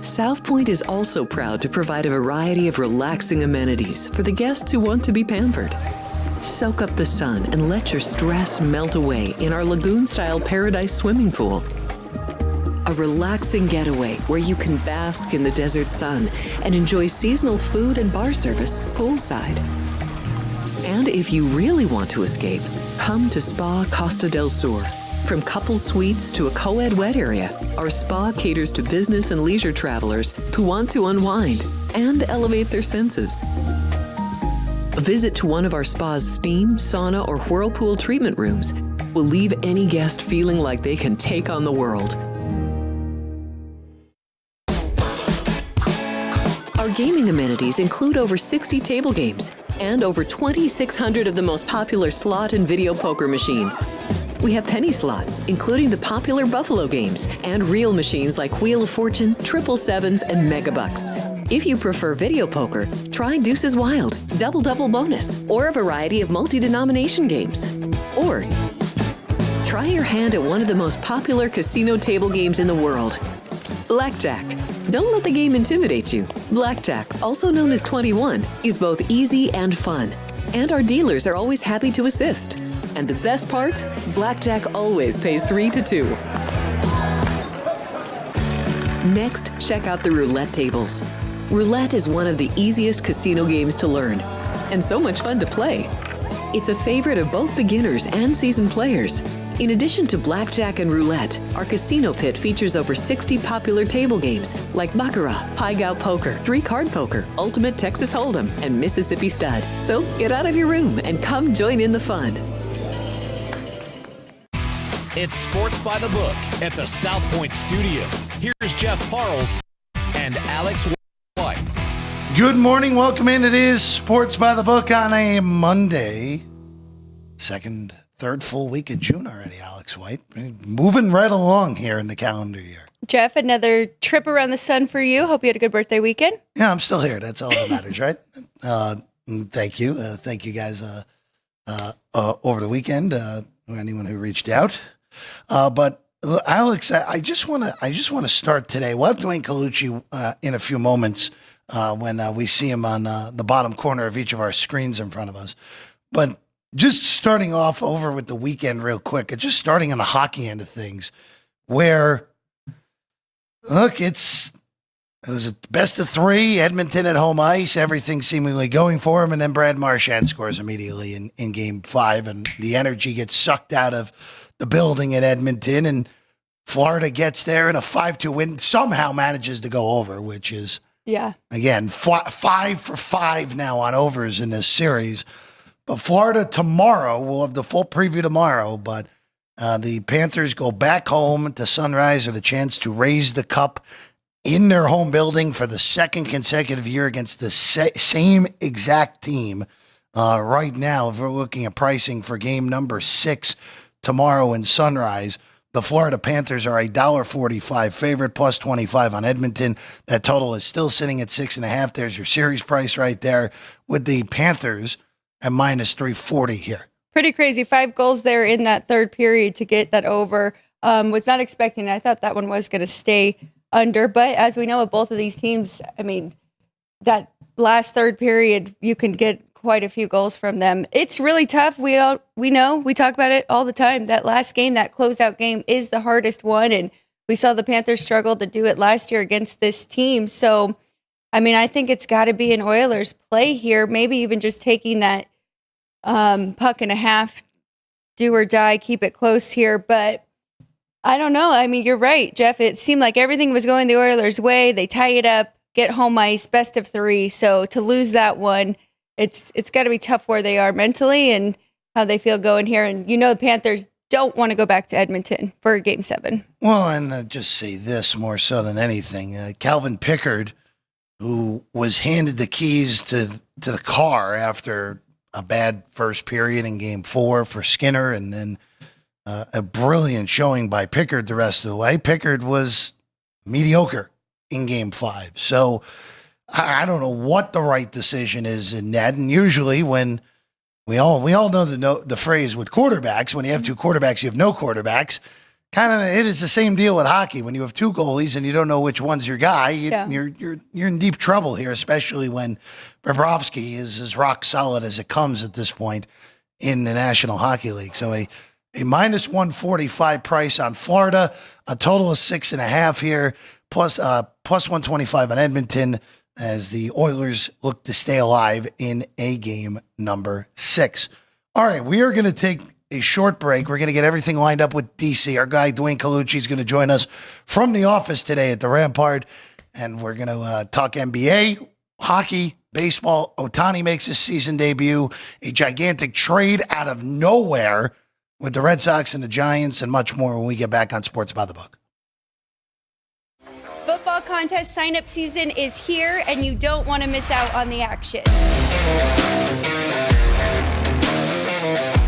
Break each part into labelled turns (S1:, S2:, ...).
S1: South Point is also proud to provide a variety of relaxing amenities for the guests who want to be pampered. Soak up the sun and let your stress melt away in our lagoon-style paradise swimming pool. A relaxing getaway where you can bask in the desert sun and enjoy seasonal food and bar service poolside. And if you really want to escape, come to Spa Costa del Sur. From couple suites to a co-ed wet area, our spa caters to business and leisure travelers who want to unwind and elevate their senses. A visit to one of our spa's steam, sauna, or whirlpool treatment rooms will leave any guest feeling like they can take on the world. Our gaming amenities include over 60 table games and over 2,600 of the most popular slot and video poker machines. We have penny slots, including the popular Buffalo games, and real machines like Wheel of Fortune, Triple Sevens, and Megabucks. If you prefer video poker, try Deuces Wild, Double Double Bonus, or a variety of multi-denomination games. Or try your hand at one of the most popular casino table games in the world, Blackjack. Don't let the game intimidate you. Blackjack, also known as 21, is both easy and fun. And our dealers are always happy to assist. And the best part? Blackjack always pays 3 to 2. Next, check out the roulette tables. Roulette is one of the easiest casino games to learn, and so much fun to play. It's a favorite of both beginners and seasoned players. In addition to blackjack and roulette, our casino pit features over 60 popular table games like Baccarat, Pai Gow Poker, 3-Card Poker, Ultimate Texas Hold'em, and Mississippi Stud. So get out of your room and come join in the fun.
S2: It's Sports by the Book at the South Point Studio. Here's Jeff Parles and Alex White.
S3: Good morning. Welcome in. It is Sports by the Book on a Monday. Third full week of June already, Alex White. Moving right along here in the calendar year.
S4: Jeff, another trip around the sun for you. Hope you had a good birthday weekend.
S3: Yeah, I'm still here. That's all that matters, right? Thank you. Thank you guys over the weekend, anyone who reached out. But Alex, I just want to start today. We'll have Dwayne Colucci in a few moments when we see him on the bottom corner of each of our screens in front of us. But just starting off over with the weekend real quick, just starting on the hockey end of things, where look, it was a best of 3, Edmonton at home ice, everything seemingly going for him, and then Brad Marchand scores immediately in Game 5, and the energy gets sucked out of the building at Edmonton, and Florida gets there in a 5-2 win, somehow manages to go over, which is, again, 5 for 5 now on overs in this series. But Florida tomorrow, we'll have the full preview tomorrow, but the Panthers go back home to Sunrise with a chance to raise the cup in their home building for the second consecutive year against the same exact team. Right now, if we're looking at pricing for game number 6 tomorrow in Sunrise, the Florida Panthers are a $1.45 favorite, plus 25 on Edmonton. That total is still sitting at 6.5. There's your series price right there with the Panthers at minus 340 here.
S4: Pretty crazy. 5 goals there in that third period to get that over. Was not expecting it. I thought that one was going to stay under. But as we know with both of these teams, I mean, that last third period, you can get quite a few goals from them. It's really tough. We know, we talk about it all the time. That last game, that closeout game is the hardest one. And we saw the Panthers struggle to do it last year against this team. So, I mean, I think it's got to be an Oilers play here. Maybe even just taking that puck and a half, do or die, keep it close here. But I don't know. I mean, you're right, Jeff. It seemed like everything was going the Oilers' way. They tie it up, get home ice, best of 3. So to lose that one, it's got to be tough where they are mentally and how they feel going here. And you know the Panthers don't want to go back to Edmonton for Game 7.
S3: Well, and just say this more so than anything. Calvin Pickard, who was handed the keys to the car after a bad first period in Game 4 for Skinner, and then a brilliant showing by Pickard the rest of the way. Pickard was mediocre in Game 5. So I don't know what the right decision is in that. And usually when we all know the phrase with quarterbacks, when you have two quarterbacks, you have no quarterbacks. Kind of, it is the same deal with hockey. When you have two goalies and you don't know which one's your guy, you're in deep trouble here, especially when Bobrovsky is as rock solid as it comes at this point in the National Hockey League. So a minus 145 price on Florida, a total of 6.5 here, plus 125 on Edmonton, as the Oilers look to stay alive in a game number 6. All right, we are going to take a short break. We're going to get everything lined up with DC. Our guy, Dwayne Colucci, is going to join us from the office today at the Rampart, and we're going to talk NBA, hockey, baseball. OHTANI makes his season debut, a gigantic trade out of nowhere with the Red Sox and the Giants, and much more when we get back on Sports by the Book.
S4: Football contest sign-up season is here, and you don't want to miss out on the action.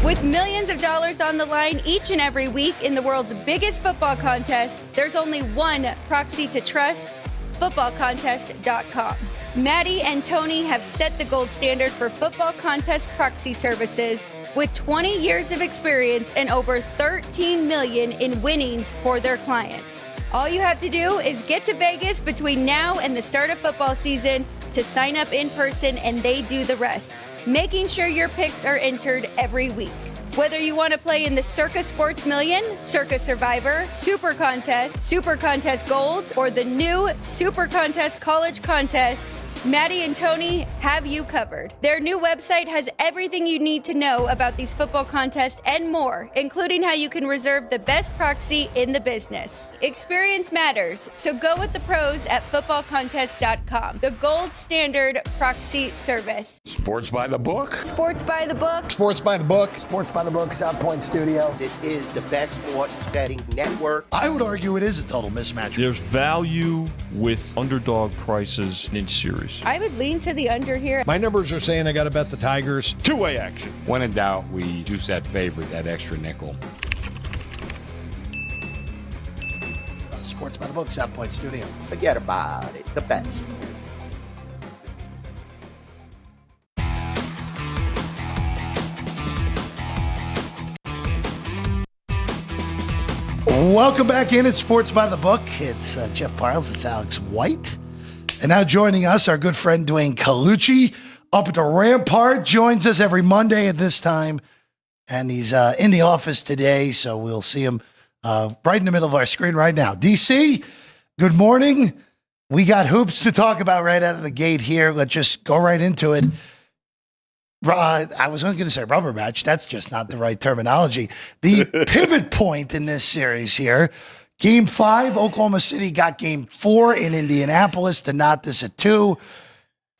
S4: With millions of dollars on the line each and every week in the world's biggest football contest, there's only one proxy to trust, footballcontest.com. Maddie and Tony have set the gold standard for football contest proxy services with 20 years of experience and over 13 million in winnings for their clients. All you have to do is get to Vegas between now and the start of football season to sign up in person, and they do the rest, making sure your picks are entered every week. Whether you want to play in the Circa Sports Million, Circa Survivor, Super Contest Gold, or the new Super Contest College Contest, Maddie and Tony have you covered. Their new website has everything you need to know about these football contests and more, including how you can reserve the best proxy in the business. Experience matters, so go with the pros at footballcontest.com, the gold standard proxy service.
S5: Sports by the Book.
S4: Sports by the Book.
S3: Sports by the Book. Sports by the Book, South Point Studio.
S6: This is the best sports betting network.
S3: I would argue it is a total mismatch.
S7: There's value with underdog prices in series.
S4: I would lean to the under here.
S5: My numbers are saying I got to bet the Tigers.
S7: Two-way action.
S5: When in doubt, we juice that favorite, that extra nickel.
S3: Sports by the Book, South Point Studio.
S6: Forget about it. The best.
S3: Welcome back in at Sports by the Book. It's Jeff Parles. It's Alex White. And now joining us, our good friend Dwayne Colucci up at the Rampart, joins us every Monday at this time. And he's in the office today, so we'll see him right in the middle of our screen right now. DC, good morning. We got hoops to talk about right out of the gate here. Let's just go right into it. I was going to say rubber match. That's just not the right terminology. The pivot point in this series here. Game 5, Oklahoma City got Game 4 in Indianapolis to knot this at 2.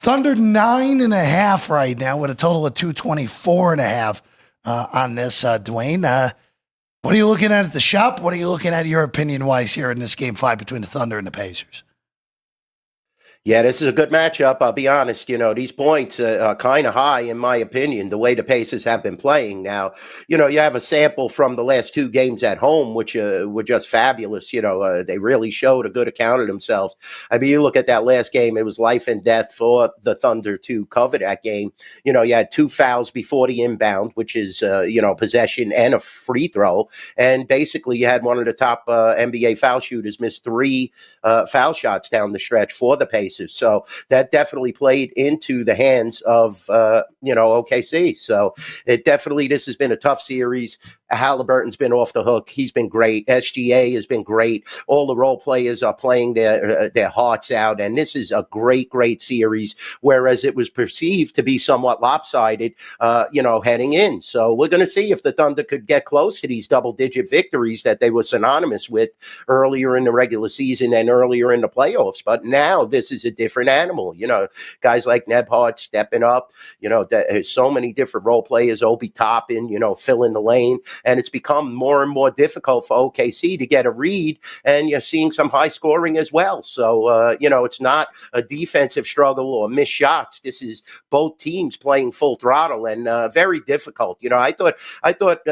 S3: Thunder 9.5 right now with a total of 224.5 on this, Dwayne. What are you looking at the shop? What are you looking at your opinion-wise here in this Game 5 between the Thunder and the Pacers?
S6: Yeah, this is a good matchup. I'll be honest. These points are kind of high, in my opinion, the way the Pacers have been playing. Now, you have a sample from the last 2 games at home, which were just fabulous. They really showed a good account of themselves. I mean, you look at that last game, it was life and death for the Thunder to cover that game. You had 2 fouls before the inbound, which is, possession and a free throw. And basically, you had one of the top NBA foul shooters miss 3 foul shots down the stretch for the Pacers. So that definitely played into the hands of, OKC. So this has been a tough series. Halliburton's been off the hook. He's been great. SGA has been great. All the role players are playing their hearts out. And this is a great, great series, whereas it was perceived to be somewhat lopsided, heading in. So we're going to see if the Thunder could get close to these double-digit victories that they were synonymous with earlier in the regular season and earlier in the playoffs. But now this is a different animal. Guys like Nebhard stepping up. There's so many different role players. Obi Toppin, filling the lane. and it's become more and more difficult for OKC to get a read, and you're seeing some high scoring as well. So, it's not a defensive struggle or missed shots. This is both teams playing full throttle and very difficult. I thought,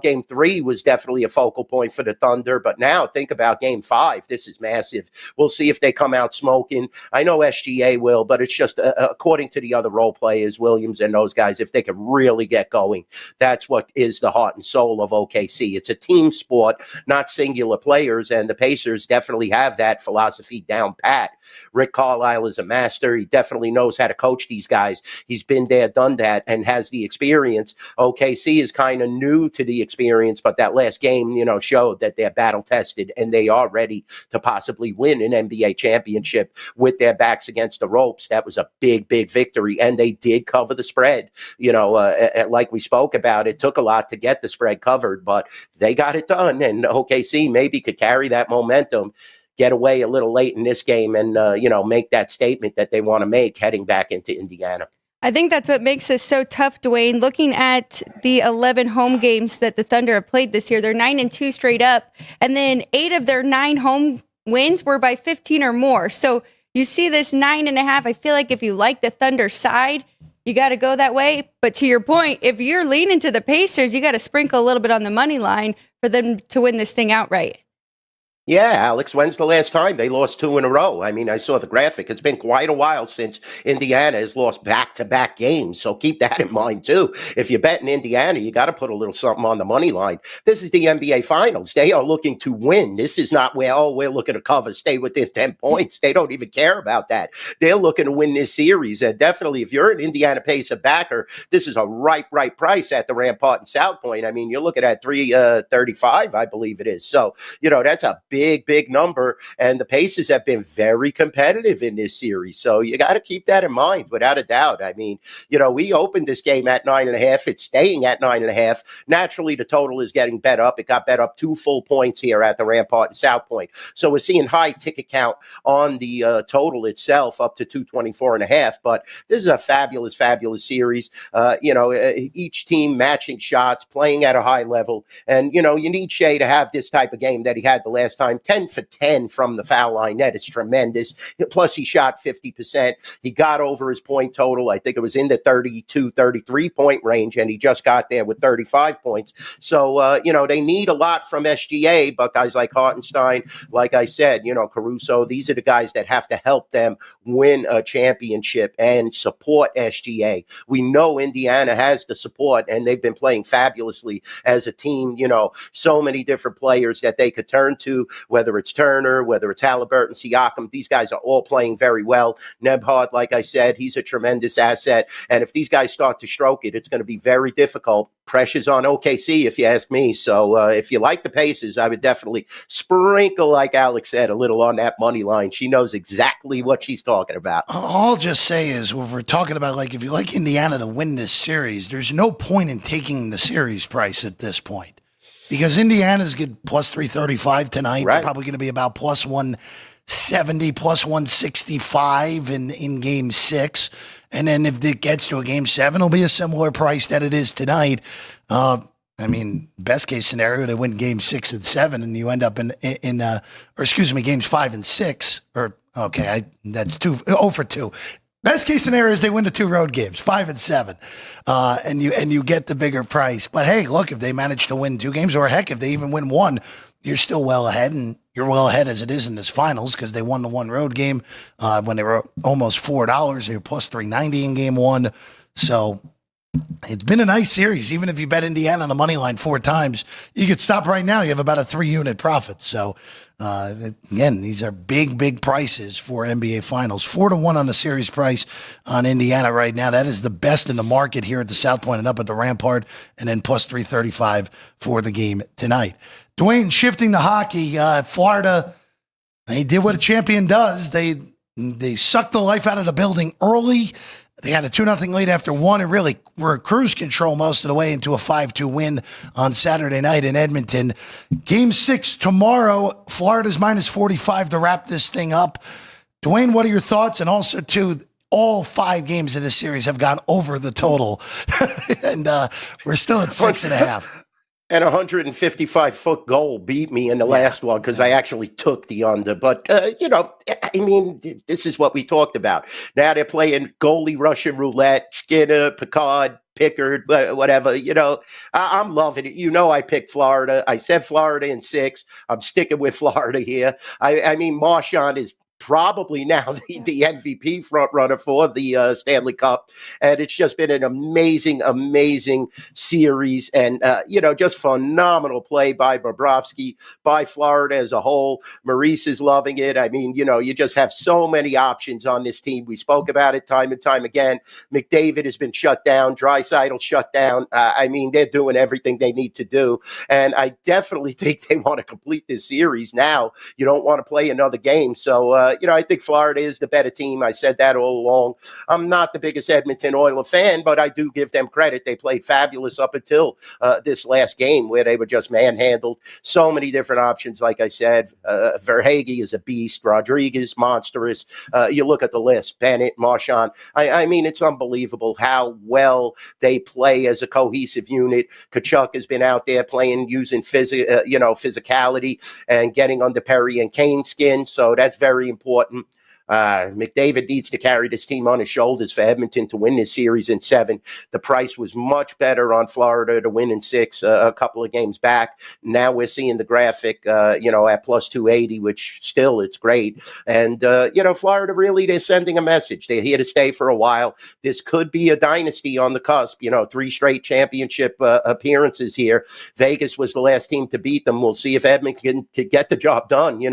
S6: game 3 was definitely a focal point for the Thunder, but now think about game 5. This is massive. We'll see if they come out smoking. I know SGA will, but it's just according to the other role players, Williams and those guys, if they can really get going, that's what is the heart and soul of OKC. It's a team sport, not singular players, and the Pacers definitely have that philosophy down pat. Rick Carlisle is a master. He definitely knows how to coach these guys. He's been there, done that, and has the experience. OKC is kind of new to the experience, but that last game, showed that they're battle tested and they are ready to possibly win an NBA championship with their backs against the ropes. That was a big, big victory, and they did cover the spread. Like we spoke about, it took a lot to get the spread covered, but they got it done, and OKC maybe could carry that momentum, get away a little late in this game, and make that statement that they want to make heading back into Indiana.
S4: I think that's what makes this so tough, Dwayne. Looking at the 11 home games that the Thunder have played this year, they're 9-2 straight up, and then 8 of their 9 home wins were by 15 or more. So you see this 9.5. I feel like if you like the Thunder side, you got to go that way. But to your point, if you're leaning to the Pacers, you got to sprinkle a little bit on the money line for them to win this thing outright.
S6: Yeah, Alex, when's the last time they lost 2 in a row? I mean, I saw the graphic. It's been quite a while since Indiana has lost back-to-back games, so keep that in mind, too. If you're betting Indiana, you got to put a little something on the money line. This is the NBA Finals. They are looking to win. This is not where, we're looking to cover, stay within 10 points. They don't even care about that. They're looking to win this series, and definitely, if you're an Indiana Pacer backer, this is a right price at the Rampart and South Point. I mean, you're looking at $3.35, I believe it is. So, that's a big number, and the Pacers have been very competitive in this series, so you got to keep that in mind without a doubt. I mean, we opened this game at 9.5. It's staying at 9.5. Naturally, the total is getting bet up. It got bet up 2 full points here at the Rampart and South Point, so we're seeing high ticket count on the total itself, up to 224.5. But this is a fabulous series. Each team matching shots, playing at a high level, and you need Shea to have this type of game that he had the last time. 10 for 10 from the foul line. That is tremendous. Plus, he shot 50%. He got over his point total. I think it was in the 32, 33 point range, and he just got there with 35 points. So, they need a lot from SGA, but guys like Hartenstein, like I said, Caruso, these are the guys that have to help them win a championship and support SGA. We know Indiana has the support, and they've been playing fabulously as a team. So many different players that they could turn to, whether it's Turner, whether it's Halliburton, Siakam. These guys are all playing very well. Nebhard, like I said, he's a tremendous asset. And if these guys start to stroke it, it's going to be very difficult. Pressure's on OKC, if you ask me. So if you like the Pacers, I would definitely sprinkle, like Alex said, a little on that money line. She knows exactly what she's talking about.
S3: All I'll just say is, if we're talking about, if you like Indiana to win this series, there's no point in taking the series price at this point. Because Indiana's get plus 335 tonight.
S6: Right.
S3: They're probably going to be about plus 170, plus 165 in game 6. And then if it gets to a game 7, it'll be a similar price that it is tonight. Best case scenario, they win game 6 and 7, and you end up in games 5 and 6. That's 0 for 2. Best case scenario is they win the 2 road games, 5 and 7, and you get the bigger price. But hey, look, if they manage to win 2 games, or heck, if they even win 1, you're still well ahead, and you're well ahead as it is in this finals, because they won the 1 road game when they were almost $4. They were plus 390 in game 1. So it's been a nice series. Even if you bet Indiana on the money line 4 times, you could stop right now. You have about a 3-unit profit. So again, these are big prices for NBA Finals. 4-1 on the series price on Indiana right now. That is the best in the market here at the South Point and up at the Rampart, and then plus 335 for the game tonight. Dwayne, shifting to hockey, Florida, they did what a champion does. They sucked the life out of the building early. They had a 2-0 lead after 1 and really were cruise control most of the way into a 5-2 win on Saturday night in Edmonton. Game 6 tomorrow. Florida's minus 45 to wrap this thing up. Dwayne, what are your thoughts? And also, too, all 5 games of this series have gone over the total. And we're still at 6.5.
S6: And a 155-foot goal beat me in the last one because I actually took the under. But, I mean, this is what we talked about. Now they're playing goalie Russian roulette, Skinner, Picard, Pickard, whatever. I'm loving it. I picked Florida. I said Florida in 6. I'm sticking with Florida here. I mean, Marchand is probably now the MVP front runner for the Stanley Cup. And it's just been an amazing, amazing series. And, just phenomenal play by Bobrovsky, by Florida as a whole. Maurice is loving it. I mean, you just have so many options on this team. We spoke about it time and time again. McDavid has been shut down. Draisaitl shut down. I mean, they're doing everything they need to do. And I definitely think they want to complete this series now. You don't want to play another game. So, I think Florida is the better team. I said that all along. I'm not the biggest Edmonton Oilers fan, but I do give them credit. They played fabulous up until this last game where they were just manhandled. So many different options, like I said. Verhaeghe is a beast. Rodriguez, monstrous. You look at the list. Bennett, Marchand. I mean, it's unbelievable how well they play as a cohesive unit. Kachuk has been out there playing using physicality and getting under Perry and Kane's skin. So that's very important. McDavid needs to carry this team on his shoulders for Edmonton to win this series in 7. The price was much better on Florida to win in 6 a couple of games back. Now we're seeing the graphic, at plus 280, which still it's great. And, Florida really, they're sending a message. They're here to stay for a while. This could be a dynasty on the cusp, 3 straight championship appearances here. Vegas was the last team to beat them. We'll see if Edmonton can get the job done.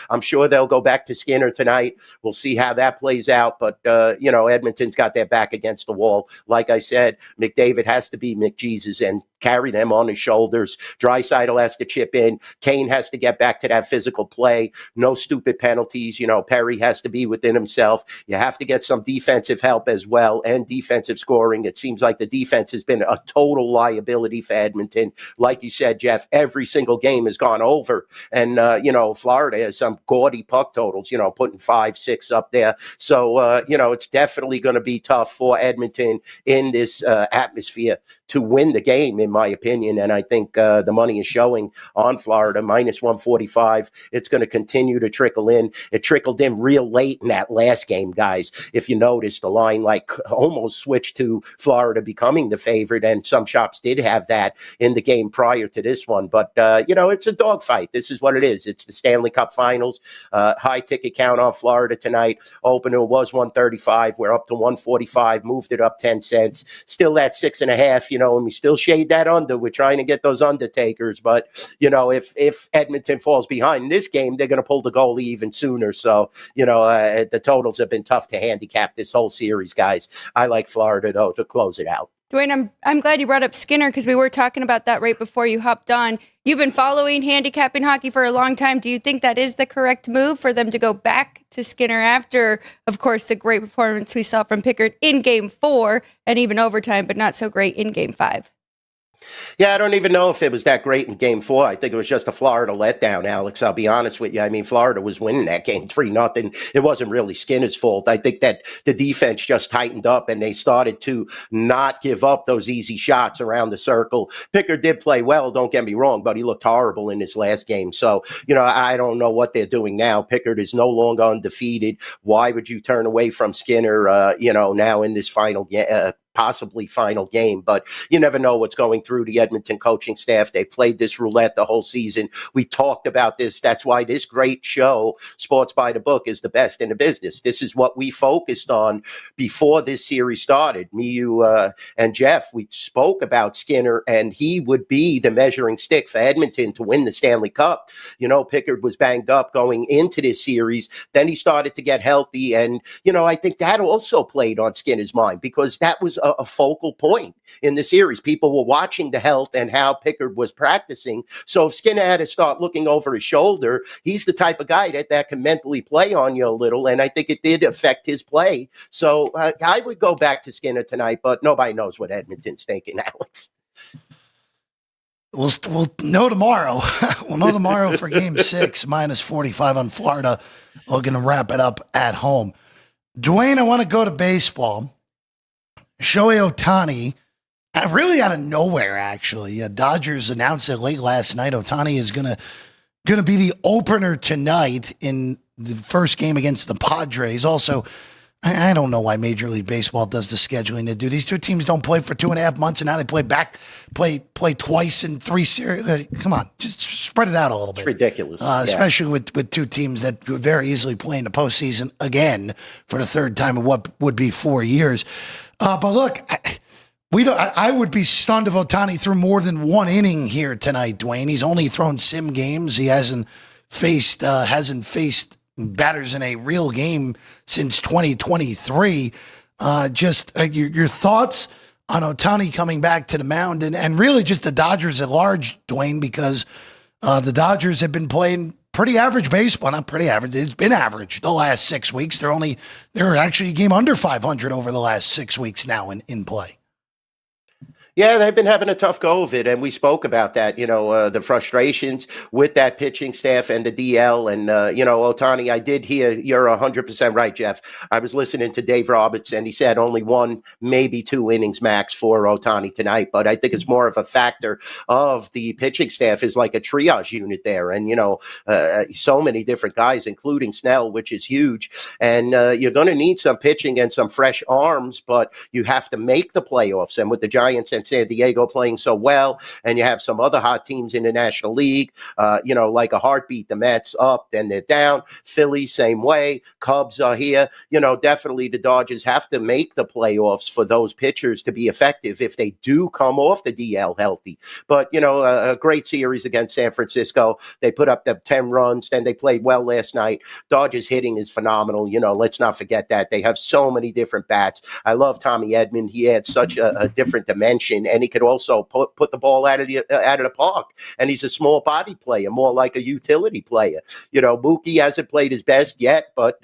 S6: I'm sure they'll go back to Skinner tonight. We'll see how that plays out. But, Edmonton's got their back against the wall. Like I said, McDavid has to be McJesus and carry them on his shoulders. Draisaitl has to chip in. Kane has to get back to that physical play. No stupid penalties. Perry has to be within himself. You have to get some defensive help as well and defensive scoring. It seems like the defense has been a total liability for Edmonton. Like you said, Jeff, every single game has gone over. And, Florida has some gaudy puck totals, putting 5, 6 up there. So, it's definitely going to be tough for Edmonton in this atmosphere to win the game, in my opinion. And I think the money is showing on Florida, minus 145. It's going to continue to trickle in. It trickled in real late in that last game, guys. If you notice, the line almost switched to Florida becoming the favorite, and some shops did have that in the game prior to this one. But, it's a dogfight. This is what it is. It's the Stanley Cup Finals. High ticket count on Florida tonight. Opener was 135. We're up to 145. Moved it up 10 cents. Still at 6.5, and we still shade that under. We're trying to get those undertakers. But, if Edmonton falls behind in this game, they're going to pull the goalie even sooner. So, the totals have been tough to handicap this whole series, guys. I like Florida, though, to close it out.
S4: Dwayne, I'm glad you brought up Skinner because we were talking about that right before you hopped on. You've been following handicapping hockey for a long time. Do you think that is the correct move for them to go back to Skinner after, of course, the great performance we saw from Pickard in Game 4 and even overtime, but not so great in Game 5?
S6: Yeah, I don't even know if it was that great in Game 4. I think it was just a Florida letdown, Alex. I'll be honest with you. I mean, Florida was winning that game 3-0. It wasn't really Skinner's fault. I think that the defense just tightened up and they started to not give up those easy shots around the circle. Pickard did play well, don't get me wrong, but he looked horrible in his last game. So, I don't know what they're doing now. Pickard is no longer undefeated. Why would you turn away from Skinner, now in this final possibly final game, but you never know what's going through the Edmonton coaching staff. They played this roulette the whole season. We talked about this. That's why this great show, Sports by the Book, is the best in the business. This is what we focused on before this series started. Me, you, and Jeff, we spoke about Skinner, and he would be the measuring stick for Edmonton to win the Stanley Cup. Pickard was banged up going into this series. Then he started to get healthy, and, I think that also played on Skinner's mind because that was a focal point in the series. People were watching the health and how Pickard was practicing. So if Skinner had to start looking over his shoulder, he's the type of guy that can mentally play on you a little. And I think it did affect his play. So I would go back to Skinner tonight, but nobody knows what Edmonton's thinking, Alex.
S3: We'll know tomorrow. We'll know tomorrow for Game 6, minus 45 on Florida. We're going to wrap it up at home. Dwayne, I want to go to baseball. Shohei OHTANI Really out of nowhere, actually. Dodgers announced it late last night. Ohtani is gonna be the opener tonight in the first game against the Padres. Also, I don't know why Major League Baseball does the scheduling they do. These two teams don't play for 2.5 months, and now they play twice in 3 series. Come on, just spread it out a little bit.
S6: It's ridiculous.
S3: Especially with two teams that could very easily play in the postseason again for the third time in what would be 4 years. But look, I would be stunned if Ohtani threw more than 1 inning here tonight, Dwayne. He's only thrown sim games. He hasn't faced batters in a real game since 2023. Your thoughts on Ohtani coming back to the mound and really just the Dodgers at large, Dwayne, because the Dodgers have been playing pretty average baseball. Not pretty average. It's been average the last 6 weeks. They're actually a game under 500 over the last 6 weeks now in play.
S6: Yeah, they've been having a tough go of it, and we spoke about that, the frustrations with that pitching staff and the DL. And, Ohtani, I did hear you're 100% right, Jeff. I was listening to Dave Roberts, and he said only 1, maybe 2 innings max for Ohtani tonight. But I think it's more of a factor of the pitching staff is like a triage unit there. And, so many different guys, including Snell, which is huge. And you're going to need some pitching and some fresh arms, but you have to make the playoffs. And with the Giants and San Diego playing so well, and you have some other hot teams in the National League, like a heartbeat, the Mets up, then they're down. Philly, same way. Cubs are here. Definitely the Dodgers have to make the playoffs for those pitchers to be effective if they do come off the DL healthy. But, a great series against San Francisco. They put up the 10 runs, then they played well last night. Dodgers hitting is phenomenal. Let's not forget that. They have so many different bats. I love Tommy Edman. He adds such a different dimension. And he could also put the ball out of the park. And he's a small body player, more like a utility player. Mookie hasn't played his best yet, but,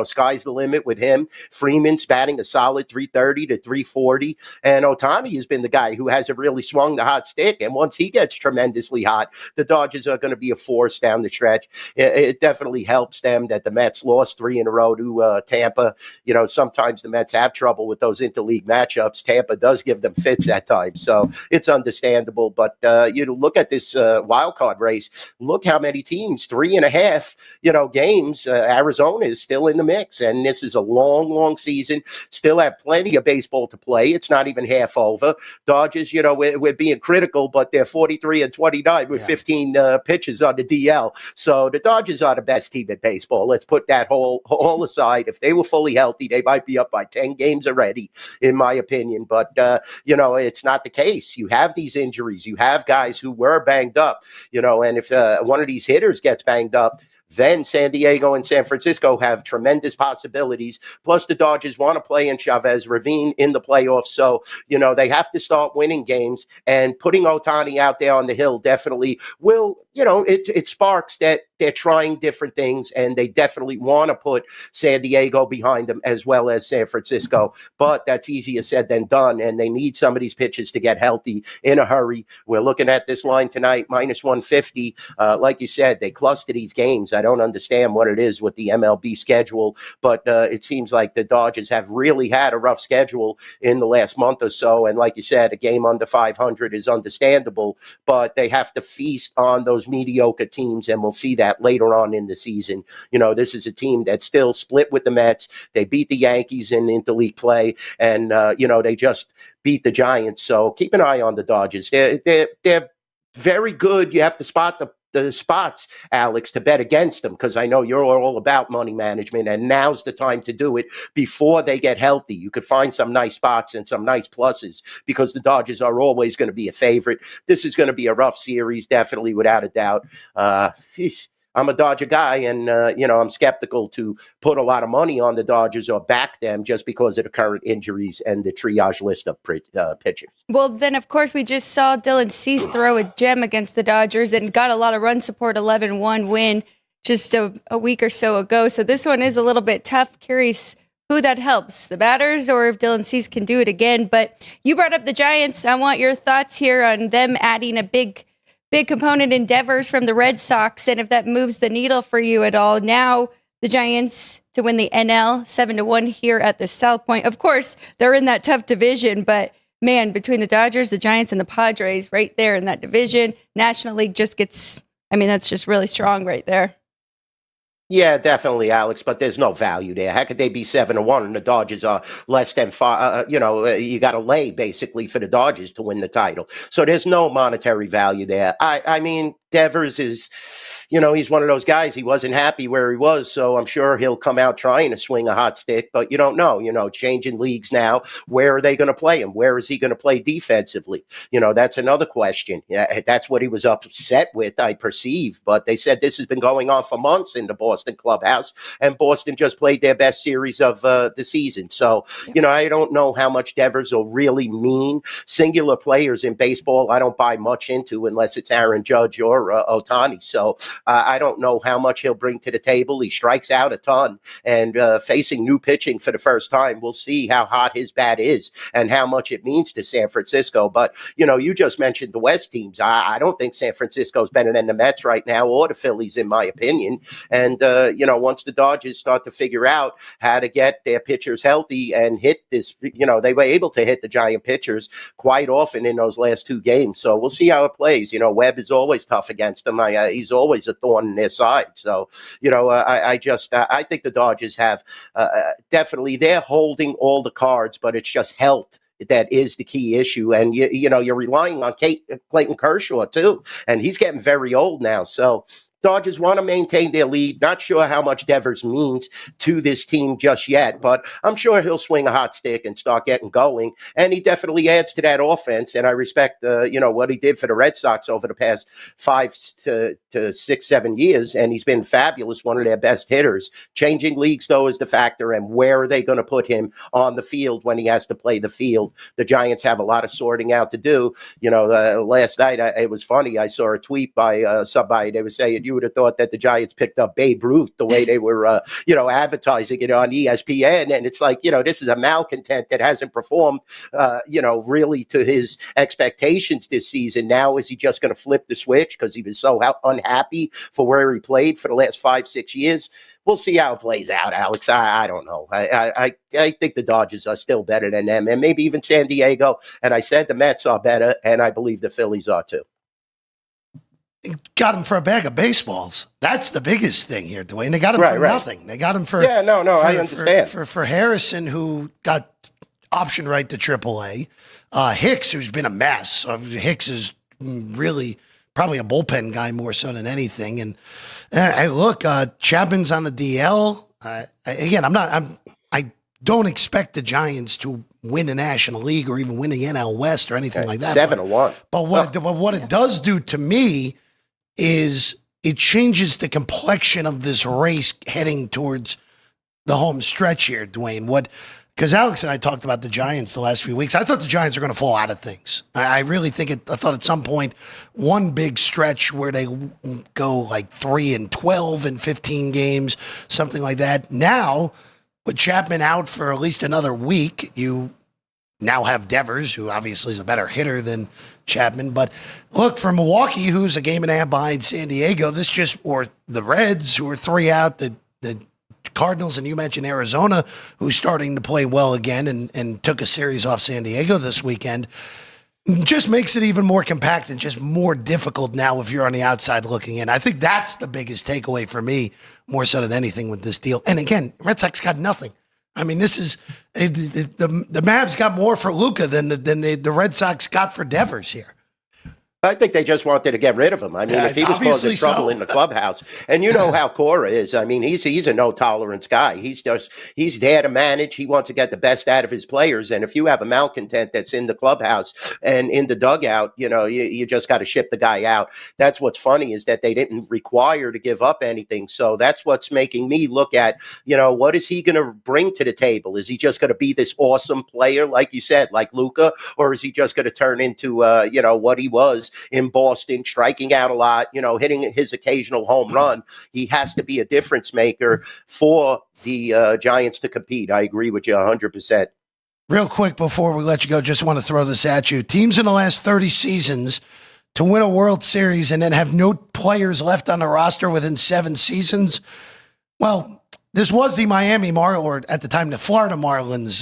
S6: sky's the limit with him. Freeman's batting a solid 330 to 340. And Ohtani has been the guy who hasn't really swung the hot stick. And once he gets tremendously hot, the Dodgers are going to be a force down the stretch. It definitely helps them that the Mets lost 3 in a row to Tampa. Sometimes the Mets have trouble with those interleague matchups. Tampa does give them fits at times. So it's understandable. But, look at this wild card race. Look how many teams, 3.5, games. Arizona is still in the mix. And this is a long, long season. Still have plenty of baseball to play. It's not even half over. Dodgers, we're being critical, but they're 43-29 with 15 pitches on the DL. So the Dodgers are the best team in baseball. Let's put that all aside. If they were fully healthy, they might be up by 10 games already, in my opinion. But, it's not the case. You have these injuries. You have guys who were banged up, and if one of these hitters gets banged up, then San Diego and San Francisco have tremendous possibilities. Plus, the Dodgers want to play in Chavez Ravine in the playoffs. So, they have to start winning games. And putting Ohtani out there on the hill definitely will, it sparks that they're trying different things. And they definitely want to put San Diego behind them as well as San Francisco. But that's easier said than done. And they need some of these pitchers to get healthy in a hurry. We're looking at this line tonight, minus 150. Like you said, they cluster these games. I don't understand what it is with the MLB schedule, but it seems like the Dodgers have really had a rough schedule in the last month or so. And like you said, a game under 500 is understandable, but they have to feast on those mediocre teams, and we'll see that later on in the season. This is a team that's still split with the Mets. They beat the Yankees in interleague play, and, they just beat the Giants. So keep an eye on the Dodgers. They're very good. You have to spot the spots, Alex, to bet against them, because I know you're all about money management, and now's the time to do it before they get healthy. You could find some nice spots and some nice pluses because the Dodgers are always going to be a favorite. This is going to be a rough series, definitely, without a doubt. I'm a Dodger guy, and, I'm skeptical to put a lot of money on the Dodgers or back them just because of the current injuries and the triage list of pitchers.
S4: Well, then, of course, we just saw Dylan Cease throw a gem against the Dodgers and got a lot of run support, 11-1 win just a week or so ago. So this one is a little bit tough. Curious who that helps, the batters or if Dylan Cease can do it again. But you brought up the Giants. I want your thoughts here on them adding a big component in Devers from the Red Sox, and if that moves the needle for you at all. Now the Giants to win the NL 7-1 here at the South Point. Of course, they're in that tough division, but man, between the Dodgers, the Giants, and the Padres right there in that division, National League just gets, I mean, that's just really strong right there.
S6: Yeah, definitely, Alex. But there's no value there. How could they be 7-1 and the Dodgers are less than 5? You got to lay basically for the Dodgers to win the title. So there's no monetary value there. I mean, Devers is, he's one of those guys. He wasn't happy where he was, so I'm sure he'll come out trying to swing a hot stick. But you don't know. Changing leagues now. Where are they going to play him? Where is he going to play defensively? That's another question. Yeah, that's what he was upset with, I perceive. But they said this has been going on for months in the Boston clubhouse, and Boston just played their best series of the season. So, I don't know how much Devers will really mean. Singular players in baseball, I don't buy much into unless it's Aaron Judge or OHTANI. So I don't know how much he'll bring to the table. He strikes out a ton, and facing new pitching for the first time, we'll see how hot his bat is and how much it means to San Francisco. But, you just mentioned the West teams. I don't think San Francisco's better than the Mets right now or the Phillies, in my opinion. And, once the Dodgers start to figure out how to get their pitchers healthy and hit this, they were able to hit the Giant pitchers quite often in those last 2 games. So we'll see how it plays. Webb is always tough against them. He's always a thorn in their side. So, I think the Dodgers have definitely, they're holding all the cards, but it's just health that is the key issue. And, you're relying on Clayton Kershaw, too. And he's getting very old now. So Dodgers want to maintain their lead. Not sure how much Devers means to this team just yet, but I'm sure he'll swing a hot stick and start getting going. And he definitely adds to that offense. And I respect, what he did for the Red Sox over the past 5 to 6, 7 years. And he's been fabulous, one of their best hitters. Changing leagues, though, is the factor. And where are they going to put him on the field when he has to play the field? The Giants have a lot of sorting out to do. Last night, it was funny. I saw a tweet by somebody. They were saying, you would have thought that the Giants picked up Babe Ruth the way they were, advertising it on ESPN. And it's like, this is a malcontent that hasn't performed, really to his expectations this season. Now, is he just going to flip the switch because he was so unhappy for where he played for the last 5, 6 years? We'll see how it plays out, Alex. I don't know. I think the Dodgers are still better than them, and maybe even San Diego. And I said the Mets are better, and I believe the Phillies are too.
S3: Got him for a bag of baseballs. That's the biggest thing here, Dwayne. They got him for nothing. They got him for
S6: I understand.
S3: For Harrison, who got option right to AAA. Hicks, who's been a mess. Hicks is really probably a bullpen guy more so than anything. And Chapman's on the DL. I don't expect the Giants to win the National League or even win the NL West or anything like that.
S6: 7-1.
S3: But what it does do to me is it changes the complexion of this race heading towards the home stretch here, Dwayne. Because Alex and I talked about the Giants the last few weeks. I thought the Giants were going to fall out of things. I really think I thought at some point one big stretch where they go like 3-12 in 15 games, something like that. Now, with Chapman out for at least another week, you now have Devers, who obviously is a better hitter than Chapman. But look, for Milwaukee, who's a game and a half behind San Diego, or the Reds, who are 3 out, the Cardinals, and you mentioned Arizona, who's starting to play well again and took a series off San Diego this weekend, just makes it even more compact and just more difficult now if you're on the outside looking in. I think that's the biggest takeaway for me, more so than anything with this deal. And again, Red Sox got nothing. I mean, this is the Mavs got more for Luka than the Red Sox got for Devers here.
S6: I think they just wanted to get rid of him. I mean, if he was causing trouble in the clubhouse, and you know how Cora is. I mean, he's a no tolerance guy. He's there to manage. He wants to get the best out of his players. And if you have a malcontent that's in the clubhouse and in the dugout, you just got to ship the guy out. That's what's funny, is that they didn't require to give up anything. So that's what's making me look at, what is he going to bring to the table? Is he just going to be this awesome player, like you said, like Luka, or is he just going to turn into, what he was in Boston, striking out a lot, hitting his occasional home run? He has to be a difference maker for the Giants to compete. I agree with you 100%.
S3: Real quick before we let you go, just want to throw this at you. Teams in the last 30 seasons to win a World Series and then have no players left on the roster within 7 seasons. Well, this was the Miami Marlins, or at the time the Florida Marlins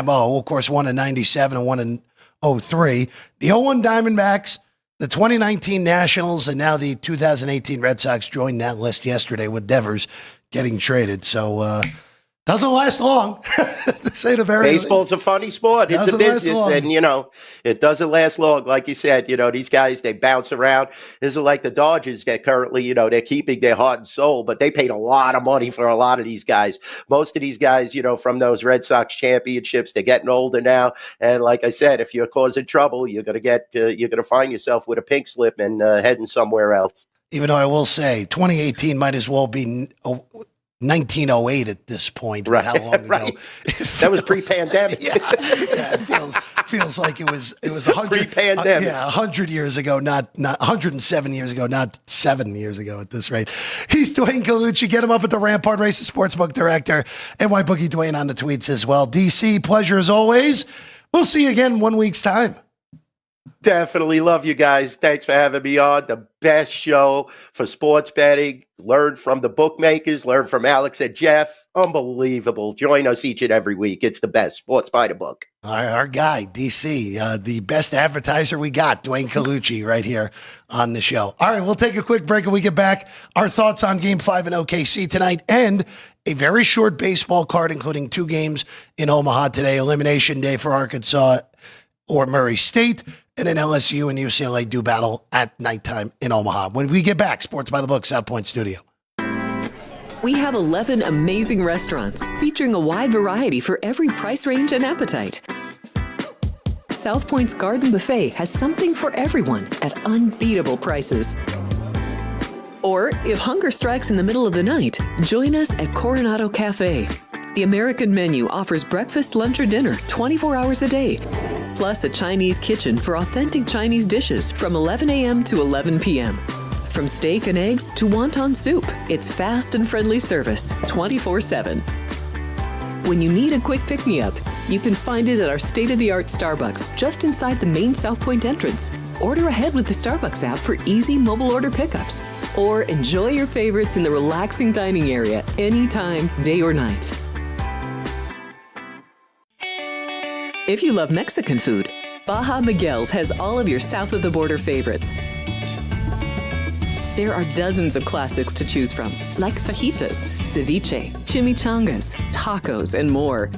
S3: MO. Of course, one in 97 and one in 03. The 01 Diamondbacks, the 2019 Nationals, and now the 2018 Red Sox joined that list yesterday with Devers getting traded. So, doesn't last long, to say the very least.
S6: Baseball's a funny sport. It's a business, and, it doesn't last long. Like you said, these guys, they bounce around. This is like the Dodgers that currently, they're keeping their heart and soul, but they paid a lot of money for a lot of these guys. Most of these guys, from those Red Sox championships, they're getting older now. And like I said, if you're causing trouble, you're going to find yourself with a pink slip and heading somewhere else.
S3: Even though I will say 2018 might as well be 1908 at this point.
S6: Right.
S3: How long ago?
S6: Right. That was pre-pandemic.
S3: Yeah, it feels like it was 100
S6: pre-pandemic.
S3: 100 years ago, not 107 years ago, not 7 years ago at this rate. He's Dwayne Colucci. Get him up at the Rampart Races Sportsbook Director and White Bookie Dwayne on the tweets as well. DC, pleasure as always. We'll see you again in 1 week's time.
S6: Definitely love you guys. Thanks for having me on. The best show for sports betting. Learn from the bookmakers. Learn from Alex and Jeff. Unbelievable. Join us each and every week. It's the best. Sports by the book.
S3: Our guy, DC, the best advertiser we got, Dwayne Colucci, right here on the show. All right, we'll take a quick break and we get back. Our thoughts on Game 5 in OKC tonight and a very short baseball card, including 2 games in Omaha today. Elimination day for Arkansas or Murray State. And then LSU and UCLA do battle at nighttime in Omaha. When we get back, Sports by the Book, South Point Studio.
S1: We have 11 amazing restaurants featuring a wide variety for every price range and appetite. South Point's Garden Buffet has something for everyone at unbeatable prices. Or if hunger strikes in the middle of the night, join us at Coronado Cafe. The American menu offers breakfast, lunch, or dinner 24 hours a day. Plus a Chinese kitchen for authentic Chinese dishes from 11 a.m. to 11 p.m. From steak and eggs to wonton soup, it's fast and friendly service 24/7. When you need a quick pick-me-up, you can find it at our state-of-the-art Starbucks just inside the main South Point entrance. Order ahead with the Starbucks app for easy mobile order pickups. Or enjoy your favorites in the relaxing dining area anytime, day or night. If you love Mexican food, Baja Miguel's has all of your south of the border favorites. There are dozens of classics to choose from, like fajitas, ceviche, chimichangas, tacos, and more.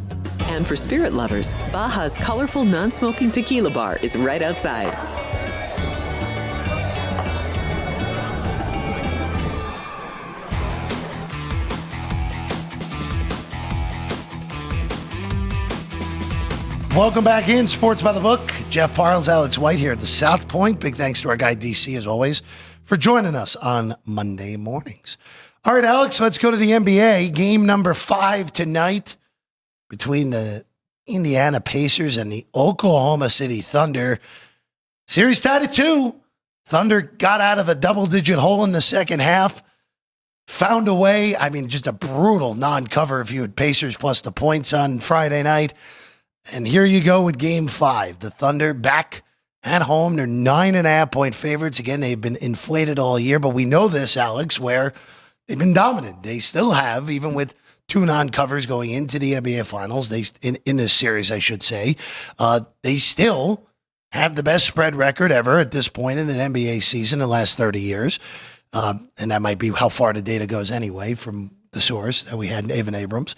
S1: And for spirit lovers, Baja's colorful non-smoking tequila bar is right outside.
S3: Welcome back in Sports by the Book. Jeff Parles, Alex White here at the South Point. Big thanks to our guy DC, as always, for joining us on Monday mornings. All right, Alex, let's go to the NBA. Game number 5 tonight between the Indiana Pacers and the Oklahoma City Thunder. Series tied at 2. Thunder got out of a double-digit hole in the second half. Found a way. Just a brutal non-cover if you had Pacers plus the points on Friday night. And here you go with Game 5. The Thunder back at home. They're 9.5-point favorites. Again, they've been inflated all year, but we know this, Alex, where they've been dominant. They still have, even with 2 non-covers going into the NBA Finals, in this series, I should say, they still have the best spread record ever at this point in an NBA season in the last 30 years. And that might be how far the data goes anyway from the source that we had, Evan Abrams.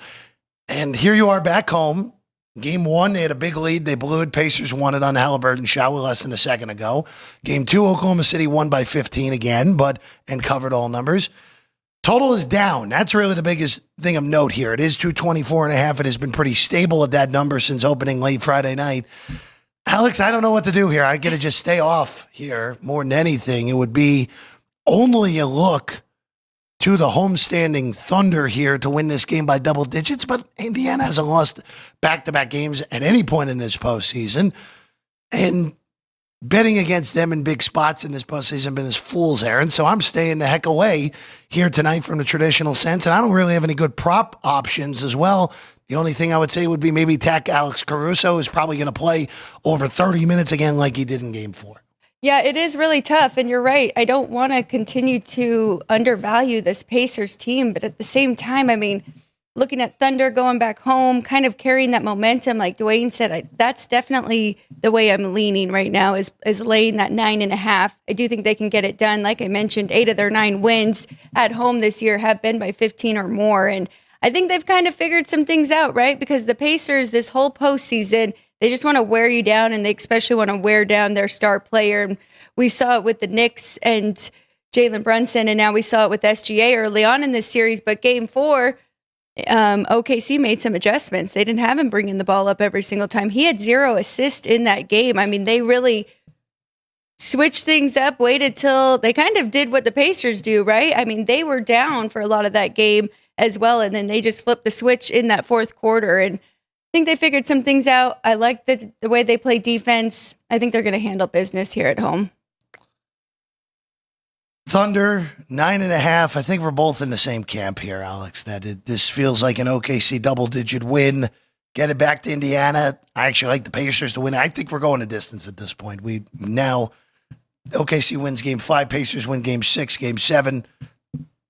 S3: And here you are back home. Game 1, they had a big lead. They blew it. Pacers won it on the Halliburton shot with less than a second ago. Game 2, Oklahoma City won by 15 again, and covered all numbers. Total is down. That's really the biggest thing of note here. It is 224.5. It has been pretty stable at that number since opening late Friday night. Alex, I don't know what to do here. I got to just stay off here more than anything. It would be only a look to the homestanding Thunder here to win this game by double digits, but Indiana hasn't lost back-to-back games at any point in this postseason. And betting against them in big spots in this postseason has been this fool's errand, so I'm staying the heck away here tonight from the traditional sense, and I don't really have any good prop options as well. The only thing I would say would be maybe tack Alex Caruso, who's probably going to play over 30 minutes again like he did in Game 4.
S4: Yeah, it is really tough, and you're right. I don't want to continue to undervalue this Pacers team, but at the same time, looking at Thunder going back home, kind of carrying that momentum, like Dwayne said, that's definitely the way I'm leaning right now is laying that 9.5. I do think they can get it done. Like I mentioned, 8 of their 9 wins at home this year have been by 15 or more. And I think they've kind of figured some things out, right? Because the Pacers, this whole postseason, they just want to wear you down, and they especially want to wear down their star player. And we saw it with the Knicks and Jalen Brunson, and now we saw it with SGA early on in this series. But Game 4, OKC made some adjustments. They didn't have him bringing the ball up every single time. He had 0 assists in that game. I mean, they really switched things up, waited till they kind of did what the Pacers do, right? I mean, they were down for a lot of that game as well, and then they just flipped the switch in that fourth quarter. And I think they figured some things out. I like the way they play defense. I think they're going to handle business here at home.
S3: Thunder, 9.5. I think we're both in the same camp here, Alex, that this feels like an OKC double-digit win. Get it back to Indiana. I actually like the Pacers to win. I think we're going a distance at this point. OKC wins Game 5, Pacers win Game 6, Game 7.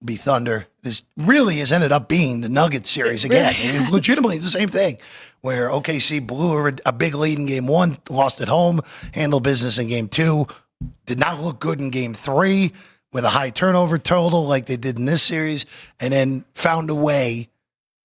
S3: Be Thunder. This really has ended up being the Nuggets series again. It legitimately, it's the same thing, where OKC blew a big lead in Game 1, lost at home, handled business in Game 2, did not look good in Game 3 with a high turnover total like they did in this series, and then found a way,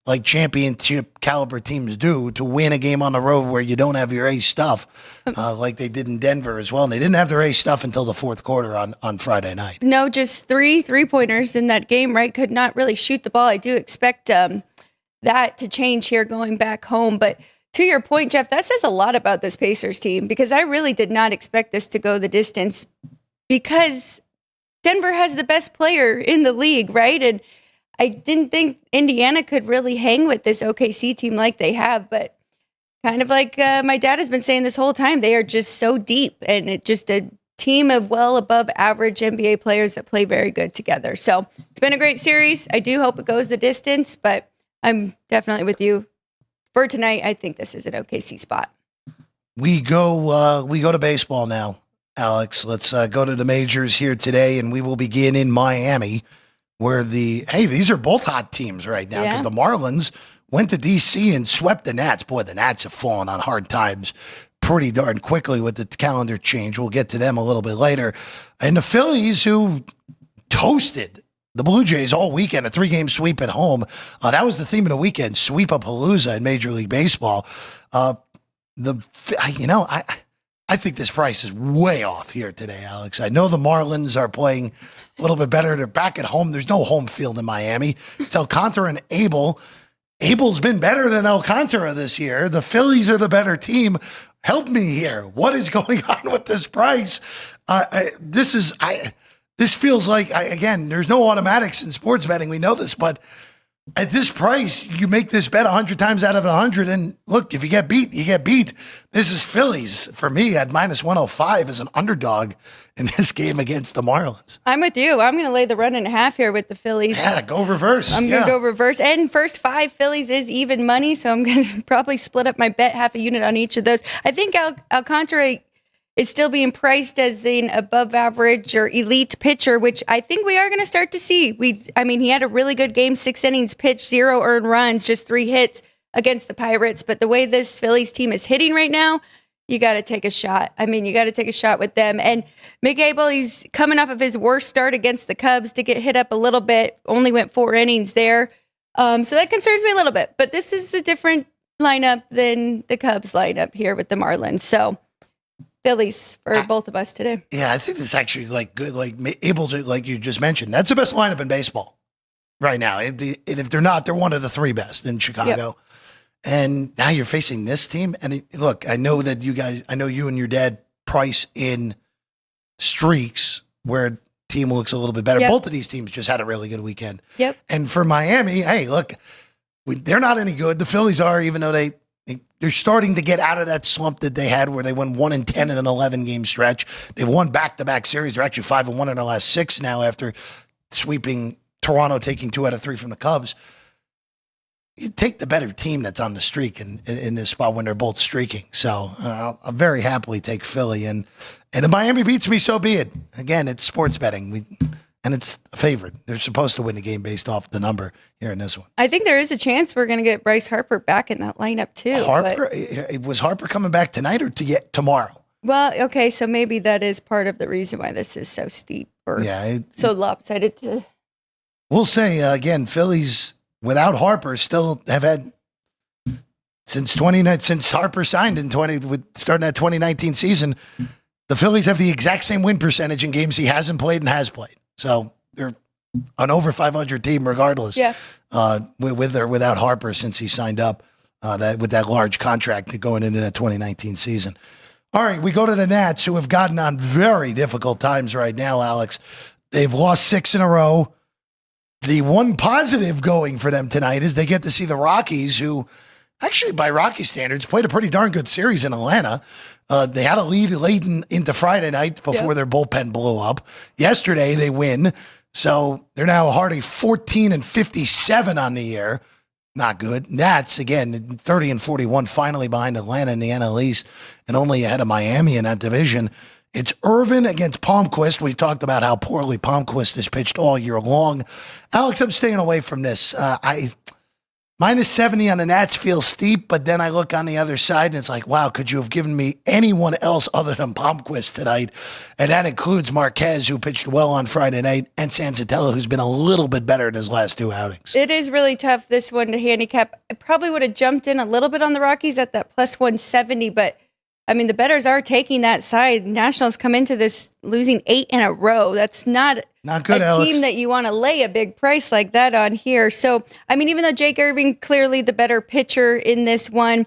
S3: like championship caliber teams do, to win a game on the road where you don't have your ace stuff, like they did in Denver as well. And they didn't have their ace stuff until the fourth quarter on Friday night. No,
S4: just 3 3-pointers in that game, right? Could not really shoot the ball. I do expect that to change here going back home. But to your point, Jeff, that says a lot about this Pacers team, because I really did not expect this to go the distance, because Denver has the best player in the league, right? And I didn't think Indiana could really hang with this OKC team like they have, but kind of like my dad has been saying this whole time, they are just so deep, and it's just a team of well above average NBA players that play very good together. So it's been a great series. I do hope it goes the distance, but I'm definitely with you. For tonight, I think this is an OKC spot.
S3: We go to baseball now, Alex. Let's go to the majors here today, and we will begin in Miami, where these are both hot teams right now, because the Marlins went to D.C. and swept the Nats. Boy, the Nats have fallen on hard times pretty darn quickly with the calendar change. We'll get to them a little bit later. And the Phillies, who toasted the Blue Jays all weekend, a 3-game sweep at home. That was the theme of the weekend, Sweep-a-Palooza in Major League Baseball. I think this price is way off here today, Alex. I know the Marlins are playing a little bit better. They're back at home. There's no home field in Miami. It's Alcantara and Abel. Abel's been better than Alcantara this year. The Phillies are the better team. Help me here. What is going on with this price? This feels like, again, there's no automatics in sports betting. We know this, but at this price, you make this bet 100 times out of 100. And look, if you get beat, you get beat. This is Phillies for me at -105 as an underdog in this game against the Marlins.
S4: I'm with you. I'm going to lay the 1.5 here with the Phillies.
S3: Yeah, go reverse.
S4: I'm going to go reverse. And first 5 Phillies is even money, so I'm going to probably split up my bet half a unit on each of those. I think Alcantara is still being priced as an above average or elite pitcher, which I think we are going to start to see. He had a really good game, 6 innings pitched, 0 earned runs, just 3 hits against the Pirates. But the way this Phillies team is hitting right now, you got to take a shot. You got to take a shot with them. And Mick Abel, he's coming off of his worst start against the Cubs to get hit up a little bit, only went 4 innings there. So that concerns me a little bit. But this is a different lineup than the Cubs lineup here with the Marlins. So Phillies for both of us today. Yeah, I think this actually good, able to, like you just mentioned, that's the best lineup in baseball right now. And if they're not, they're one of the 3 best in Chicago. Yep. And now you're facing this team. And look, I know you and your dad price in streaks where team looks a little bit better. Yep. Both of these teams just had a really good weekend. Yep. And for Miami, hey, look, they're not any good. The Phillies are, even though they're starting to get out of that slump that they had where they won 1-10 in an 11-game stretch. They've won back-to-back series. They're actually 5-1 in their last 6 now after sweeping Toronto, taking 2 out of 3 from the Cubs. You take the better team that's on the streak in this spot when they're both streaking. So I'll very happily take Philly. And if Miami beats me, so be it. Again, it's sports betting.
S3: and it's a favorite. They're supposed to win the game based off the number here in this one.
S4: I think there is a chance we're going to get Bryce Harper back in that lineup too.
S3: Was Harper coming back tonight or tomorrow?
S4: Well, okay, so maybe that is part of the reason why this is so steep or so lopsided.
S3: We'll say, again, Phillies without Harper still have had, since Harper signed starting that 2019 season, the Phillies have the exact same win percentage in games he hasn't played and has played. So they're an over 500 team regardless.
S4: Yeah.
S3: With or without Harper since he signed up with that large contract going into that 2019 season. All right, we go to the Nats, who have gotten on very difficult times right now, Alex. They've lost 6 in a row. The one positive going for them tonight is they get to see the Rockies, who actually, by Rocky standards, played a pretty darn good series in Atlanta. They had a lead late into Friday night before their bullpen blew up. Yesterday, they win. So they're now a hearty 14-57 on the year. Not good. Nats, again, 30-41, finally behind Atlanta in the NL East and only ahead of Miami in that division. It's Irvin against Palmquist. We've talked about how poorly Palmquist has pitched all year long. Alex, I'm staying away from this. Minus 70 on the Nats feels steep, but then I look on the other side and it's like, wow, could you have given me anyone else other than Palmquist tonight? And that includes Marquez, who pitched well on Friday night, and Sanzatella, who's been a little bit better in his last 2 outings.
S4: It is really tough, this one, to handicap. I probably would have jumped in a little bit on the Rockies at that plus 170, but I mean, the bettors are taking that side. Nationals come into this losing 8 in a row. That's not
S3: good,
S4: a
S3: Alex.
S4: team that you want to lay a big price like that on here. So, I mean, even though Jake Irving, clearly the better pitcher in this one,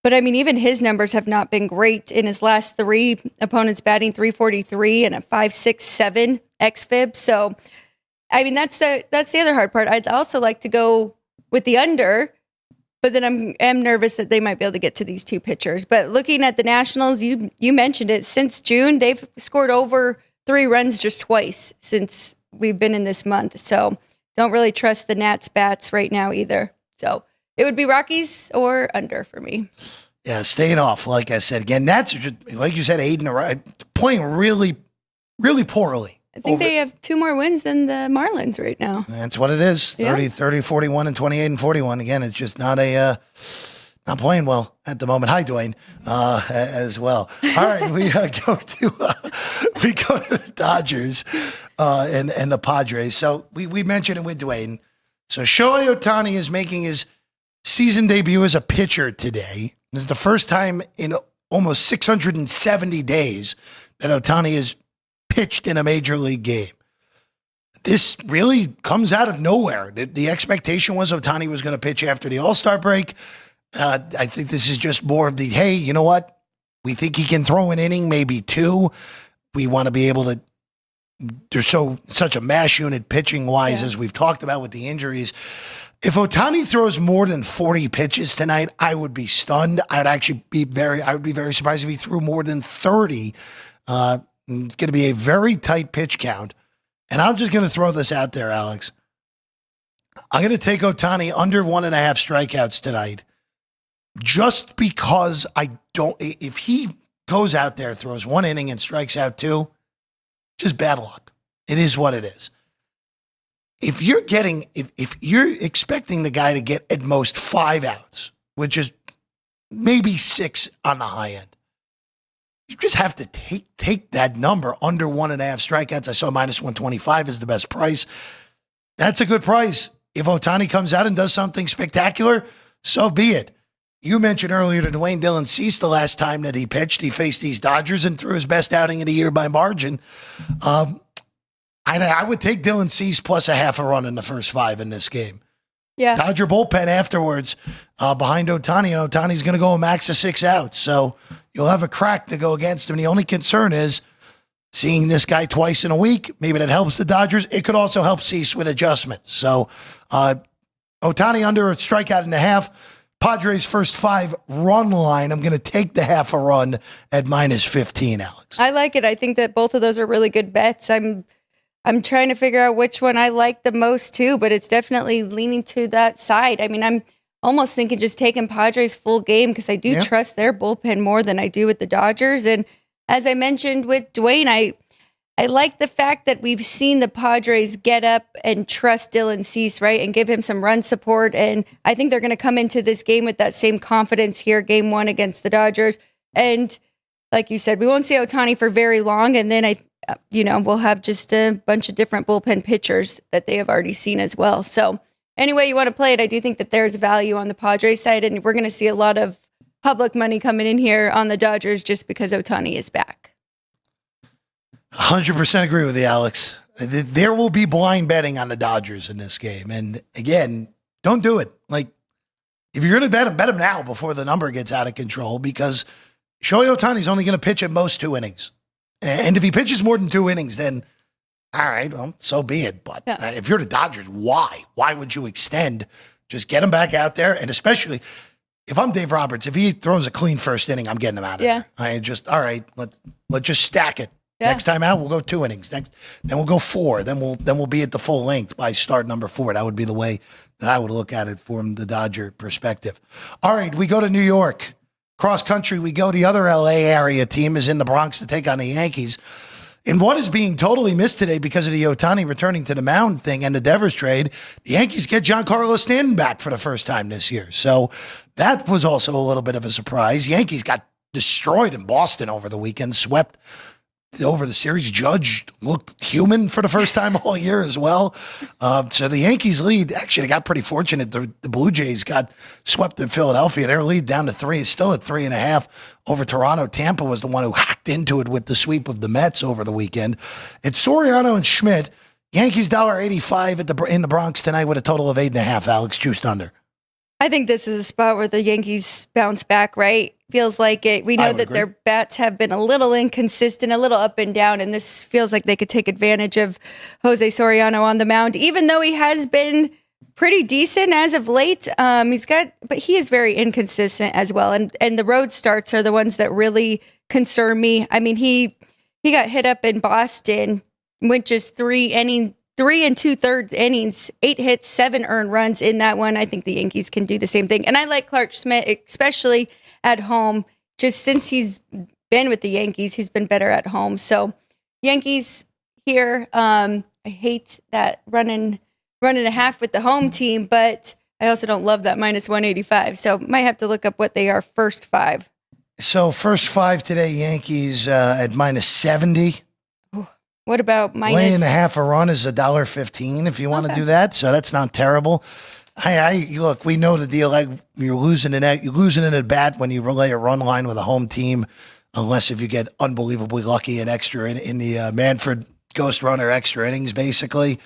S4: but I mean, even his numbers have not been great in his last 3 opponents batting .343 and a .567 xFIP. So, I mean, that's the other hard part. I'd also like to go with the under, but then I'm nervous that they might be able to get to these 2 pitchers. But looking at the Nationals, you mentioned it. Since June, they've scored over 3 runs just twice since we've been in this month. So don't really trust the Nats bats right now either. So it would be Rockies or under for me.
S3: Yeah, staying off, like I said. Again, Nats are just, like you said, 8 in a row, playing really, really poorly.
S4: I think they have 2 more wins than the Marlins right now.
S3: That's what it is. 30, 41, and 28-41. Again, it's just not playing well at the moment. Hi, Dwayne, as well. All right, we go to the Dodgers and the Padres. So we mentioned it with Dwayne. So Shohei Ohtani is making his season debut as a pitcher today. This is the first time in almost 670 days that Ohtani has pitched in a major league game. This really comes out of nowhere. The expectation was Ohtani was going to pitch after the All-Star break. I think this is just more of the, hey, you know what? We think he can throw an inning, maybe 2. We want to be able to, there's such a mash unit pitching-wise, as we've talked about with the injuries. If Ohtani throws more than 40 pitches tonight, I would be stunned. I would be very surprised if he threw more than 30. It's going to be a very tight pitch count. And I'm just going to throw this out there, Alex. I'm going to take Ohtani under 1.5 strikeouts tonight just because if he goes out there, throws 1 inning and strikes out 2, just bad luck. It is what it is. If you're expecting the guy to get at most 5 outs, which is maybe 6 on the high end, you just have to take that number under 1.5 strikeouts. I saw minus 125 is the best price. That's a good price. If Ohtani comes out and does something spectacular, so be it. You mentioned earlier to Dwayne Dillon Cease the last time that he pitched. He faced these Dodgers and threw his best outing of the year by margin. I would take Dillon Cease plus a half a run in the first 5 in this game.
S4: Yeah.
S3: Dodger bullpen afterwards behind Ohtani, and Ohtani's going to go a max of 6 outs. So you'll have a crack to go against him. The only concern is seeing this guy twice in a week. Maybe that helps the Dodgers. It could also help Cease with adjustments. So Ohtani under a strikeout and a half. Padres' first 5 run line. I'm going to take the half a run at minus 15, Alex.
S4: I like it. I think that both of those are really good bets. I'm trying to figure out which one I like the most too, but it's definitely leaning to that side. I mean, I'm almost thinking just taking Padres full game because I do trust their bullpen more than I do with the Dodgers. And as I mentioned with Dwayne, I like the fact that we've seen the Padres get up and trust Dylan Cease, right, and give him some run support. And I think they're going to come into this game with that same confidence here, game one against the Dodgers. And like you said, we won't see Ohtani for very long. And then we'll have just a bunch of different bullpen pitchers that they have already seen as well. So anyway you want to play it, I do think that there's value on the Padres side. And we're going to see a lot of public money coming in here on the Dodgers just because Ohtani is back.
S3: 100% agree with you, Alex. There will be blind betting on the Dodgers in this game. And again, don't do it. Like, if you're going to bet them now before the number gets out of control, because Shohei Ohtani's only going to pitch at most 2 innings. And if he pitches more than 2 innings, then all right, well, so be it. But if you're the Dodgers, why? Why would you extend? Just get him back out there. And especially if I'm Dave Roberts, if he throws a clean first inning, I'm getting him out of there. All right, let's just stack it. Yeah. Next time out, we'll go 2 innings. Then we'll go 4. Then we'll be at the full length by start number 4. That would be the way that I would look at it from the Dodger perspective. All right, we go to New York. Cross country, we go. The other LA area team is in the Bronx to take on the Yankees. And what is being totally missed today because of the Ohtani returning to the mound thing and the Devers trade, the Yankees get Giancarlo Stanton back for the first time this year. So that was also a little bit of a surprise. Yankees got destroyed in Boston over the weekend, swept over the series. Judge looked human for the first time all year as well. So the Yankees lead, actually, they got pretty fortunate. The Blue Jays got swept in Philadelphia. Their lead down to 3. It's still at 3.5 over Toronto. Tampa was the one who hacked into it with the sweep of the Mets over the weekend. It's Soriano and Schmidt. Yankees $1.85 in the Bronx tonight with a total of 8.5. Alex, juiced under.
S4: I think this is a spot where the Yankees bounce back, right? Feels like it. We know that their bats have been a little inconsistent, a little up and down, and this feels like they could take advantage of Jose Soriano on the mound, even though he has been pretty decent as of late. But he is very inconsistent as well, and the road starts are the ones that really concern me. I mean, he got hit up in Boston, went just 3 2/3 innings, 8 hits, 7 earned runs in that one. I think the Yankees can do the same thing. And I like Clark Schmidt, especially at home. Just since he's been with the Yankees, he's been better at home. So Yankees here. I hate that running a half with the home team, but I also don't love that minus 185. So might have to look up what they are first 5.
S3: So first 5 today, Yankees at minus 70.
S4: What about minus?
S3: Laying a half a run is $1.15 if you want to do that. So that's not terrible. Look, we know the deal. Like you're losing an at bat when you relay a run line with a home team, unless if you get unbelievably lucky and extra in the Manfred ghost runner extra innings. Basically,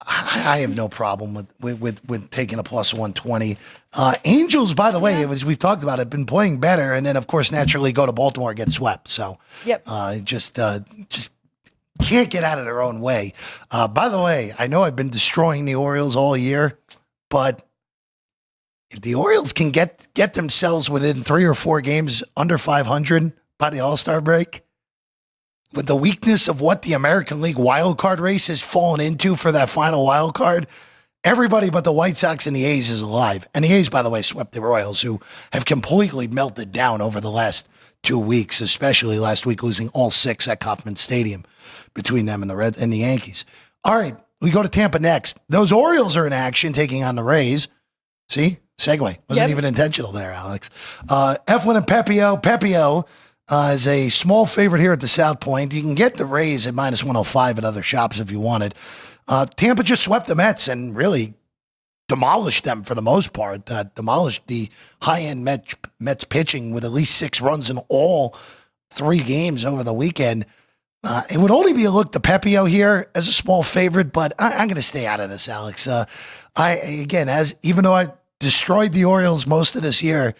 S3: I have no problem with taking a plus 120. Angels, by the way, as we've talked about, have been playing better, and then of course naturally go to Baltimore and get swept. So just can't get out of their own way. By the way, I know I've been destroying the Orioles all year, but if the Orioles can get themselves within 3 or 4 games under 500 by the All-Star break, with the weakness of what the American League wild card race has fallen into for that final wild card, everybody but the White Sox and the A's is alive. And the A's, by the way, swept the Royals, who have completely melted down over the last 2 weeks, especially last week, losing all 6 at Kauffman Stadium between them and the Reds and the Yankees. All right, we go to Tampa next. Those Orioles are in action, taking on the Rays. See? Segue. Wasn't even intentional there, Alex. Eflin and Pepio. Pepio is a small favorite here at the South Point. You can get the Rays at minus 105 at other shops if you wanted. Tampa just swept the Mets and really demolished them for the most part. Demolished the high-end Mets pitching with at least 6 runs in all 3 games over the weekend. It would only be a look to Pepio here as a small favorite, but I'm going to stay out of this, Alex. Even though I destroyed the Orioles most of this year,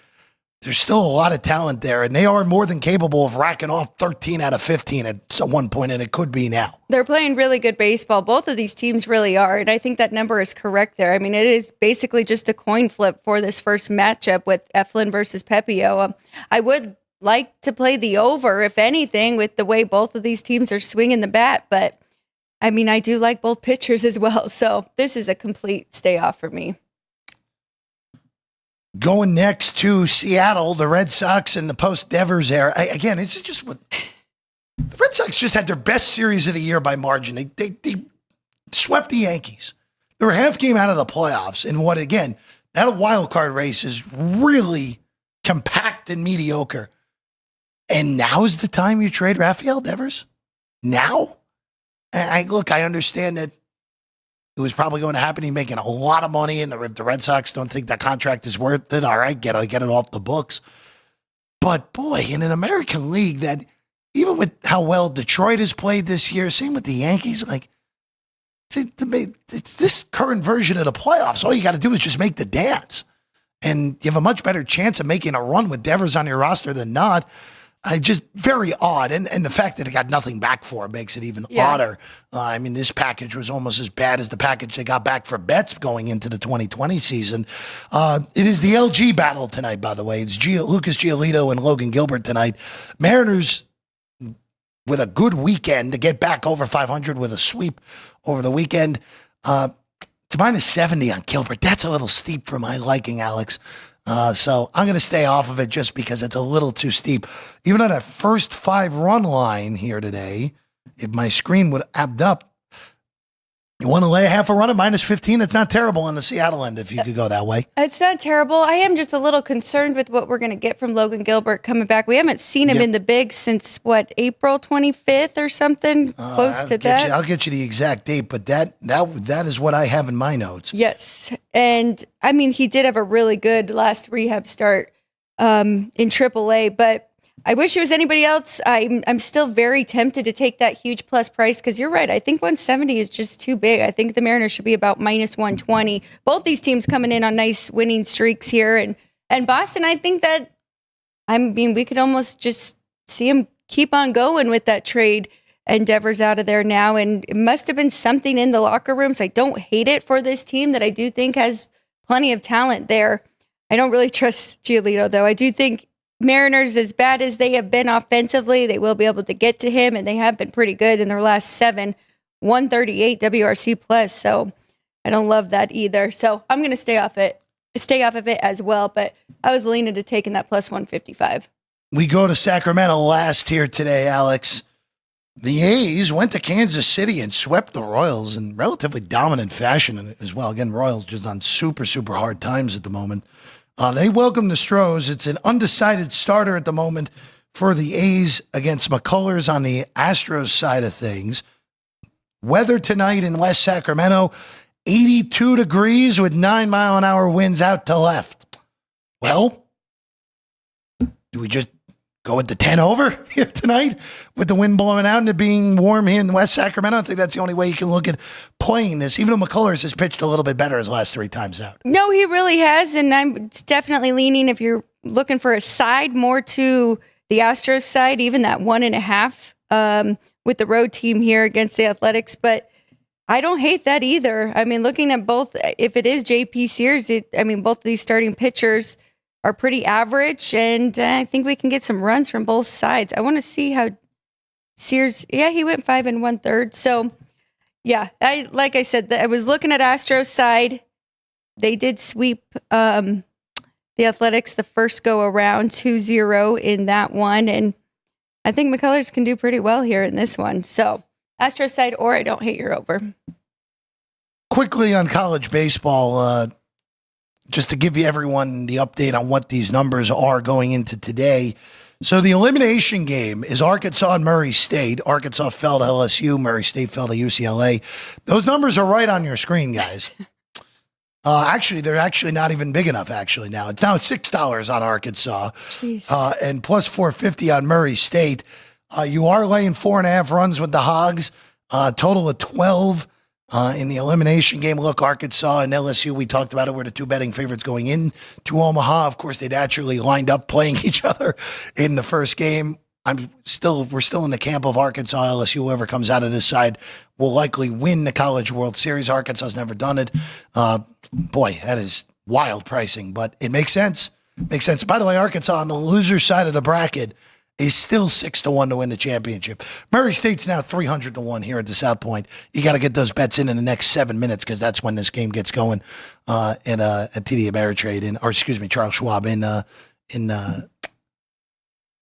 S3: there's still a lot of talent there, and they are more than capable of racking off 13 out of 15 at one point, and it could be now. They're
S4: playing really good baseball. Both of these teams really are, and I think that number is correct there. I mean, it is basically just a coin flip for this first matchup with Eflin versus Pepio. I would like to play the over, if anything, with the way both of these teams are swinging the bat, but I mean, I do like both pitchers as well, so this is a complete stay off for me.
S3: Going next to Seattle, the Red Sox in the post-Devers era. Again, it's just what The Red Sox just had their best series of the year by margin. They swept the Yankees. They were half game out of the playoffs. And what, again, that wild card race is really compact and mediocre. And now is the time you trade Rafael Devers? Now? I understand that it was probably going to happen. He's making a lot of money, and the Red Sox don't think that contract is worth it. All right, get it off the books. But boy, in an American League, that even with how well Detroit has played this year, same with the Yankees, like it's this current version of the playoffs. All you got to do is just make the dance, and you have a much better chance of making a run with Devers on your roster than not. Just very odd. And the fact that it got nothing back for it makes it even odder. This package was almost as bad as the package they got back for Betts going into the 2020 season. It is the LG battle tonight, by the way. It's Lucas Giolito and Logan Gilbert tonight. Mariners with a good weekend to get back over 500 with a sweep over the weekend. It's minus 70 on Gilbert. That's a little steep for my liking, Alex. So I'm going to stay off of it just because it's a little too steep. Even on that first 5-run line here today, if my screen would add up, you want to lay a half a run at minus 15? It's not terrible on the Seattle end if you could go that way.
S4: It's not terrible. I am just a little concerned with what we're going to get from Logan Gilbert coming back. We haven't seen him in the big since, April 25th or something, close to that.
S3: I'll get you the exact date, but that is what I have in my notes.
S4: Yes. And, he did have a really good last rehab start in AAA, but I wish it was anybody else. I'm still very tempted to take that huge plus price because you're right. I think 170 is just too big. I think the Mariners should be about minus 120. Both these teams coming in on nice winning streaks here. And Boston, I think that, we could almost just see him keep on going with that trade and Devers out of there now. And it must have been something in the locker rooms. I don't hate it for this team that I do think has plenty of talent there. I don't really trust Giolito, though. I do think Mariners, as bad as they have been offensively, they will be able to get to him, and they have been pretty good in their last 7, 138 WRC plus. So I don't love that either. So I'm going to stay off of it as well. But I was leaning to taking that plus 155.
S3: We go to Sacramento last here today, Alex. The A's went to Kansas City and swept the Royals in relatively dominant fashion as well. Again, Royals just on super, super hard times at the moment. They welcome the Stros. It's an undecided starter at the moment for the A's against McCullers on the Astros side of things. Weather tonight in West Sacramento, 82 degrees with 9-mile-an-hour winds out to left. Well, do we just go with the 10 over here tonight with the wind blowing out and it being warm here in West Sacramento? I think that's the only way you can look at playing this, even though McCullers has pitched a little bit better his last 3 times out.
S4: No, he really has, and I'm definitely leaning, if you're looking for a side, more to the Astros side, even that 1.5 with the road team here against the Athletics, but I don't hate that either. Looking at both, if it is JP Sears, both of these starting pitchers are pretty average, and I think we can get some runs from both sides. I want to see how Sears, he went 5 1/3. So, like I said, I was looking at Astros side. They did sweep the Athletics the first go around 2-0 in that one, and I think McCullers can do pretty well here in this one. So, Astros side, or I don't hate your over.
S3: Quickly on college baseball, just to give you everyone the update on what these numbers are going into today. So the elimination game is Arkansas and Murray State. Arkansas fell to LSU. Murray State fell to UCLA. Those numbers are right on your screen, guys. Actually, they're actually not even big enough, actually, now. It's now $6 on Arkansas and plus 450 on Murray State. You are laying 4.5 runs with the Hogs, total of 12. In the elimination game, look, Arkansas and LSU, we talked about it, were the 2 betting favorites going in to Omaha. Of course, they'd actually lined up playing each other in the first game. We're still in the camp of Arkansas, LSU. Whoever comes out of this side will likely win the College World Series. Arkansas's never done it. Boy, that is wild pricing, but it makes sense. Makes sense. By the way, Arkansas on the loser side of the bracket is still 6-1 to win the championship. Murray State's now 300-1 here at the South Point. You got to get those bets in the next 7 minutes because that's when this game gets going at TD Ameritrade Charles Schwab in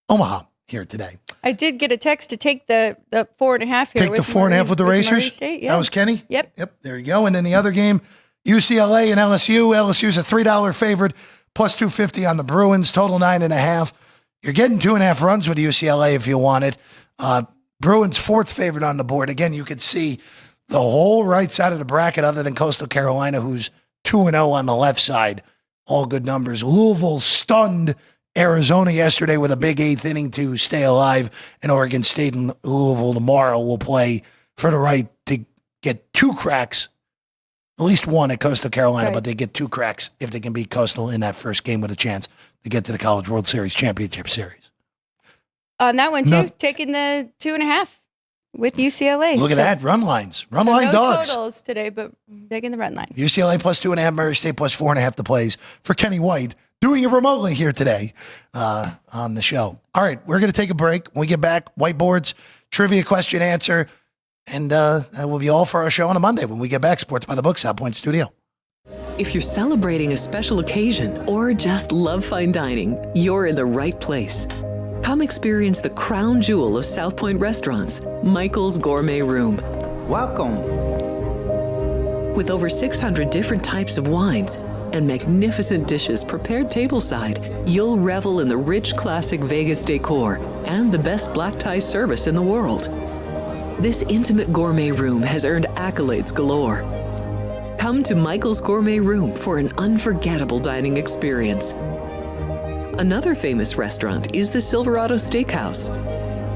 S3: Omaha here today.
S4: I did get a text to take the 4.5 here.
S3: Take the 4.5 with the Racers.
S4: State,
S3: That was Kenny?
S4: Yep.
S3: There you go. And then the other game, UCLA and LSU. LSU's a $3 favorite, plus 250 on the Bruins, total 9.5. You're getting 2.5 runs with UCLA if you want it. Bruins fourth favorite on the board. Again, you could see the whole right side of the bracket other than Coastal Carolina, who's 2-0 on the left side. All good numbers. Louisville stunned Arizona yesterday with a big 8th inning to stay alive. And Oregon State and Louisville tomorrow will play for the right to get 2 cracks, at least one at Coastal Carolina,
S4: Right.
S3: but they get 2 cracks if they can beat Coastal in that first game with a chance to get to the College World Series Championship Series.
S4: On that one, too,
S3: No.
S4: taking the 2.5 with UCLA.
S3: Look at that. Run lines. Run line
S4: no
S3: dogs.
S4: totals today, but taking the run line.
S3: UCLA plus 2.5, Murray State plus 4.5 the plays for Kenny White, doing it remotely here today on the show. All right, we're going to take a break. When we get back, whiteboards, trivia question answer, and that will be all for our show on a Monday when we get back. Sports by the Book, South Point Studio.
S1: If you're celebrating a special occasion or just love fine dining, you're in the right place. Come experience the crown jewel of South Point restaurants, Michael's Gourmet Room.
S8: Welcome.
S1: With over 600 different types of wines and magnificent dishes prepared tableside, you'll revel in the rich classic Vegas decor and the best black tie service in the world. This intimate gourmet room has earned accolades galore. Come to Michael's Gourmet Room for an unforgettable dining experience. Another famous restaurant is the Silverado Steakhouse,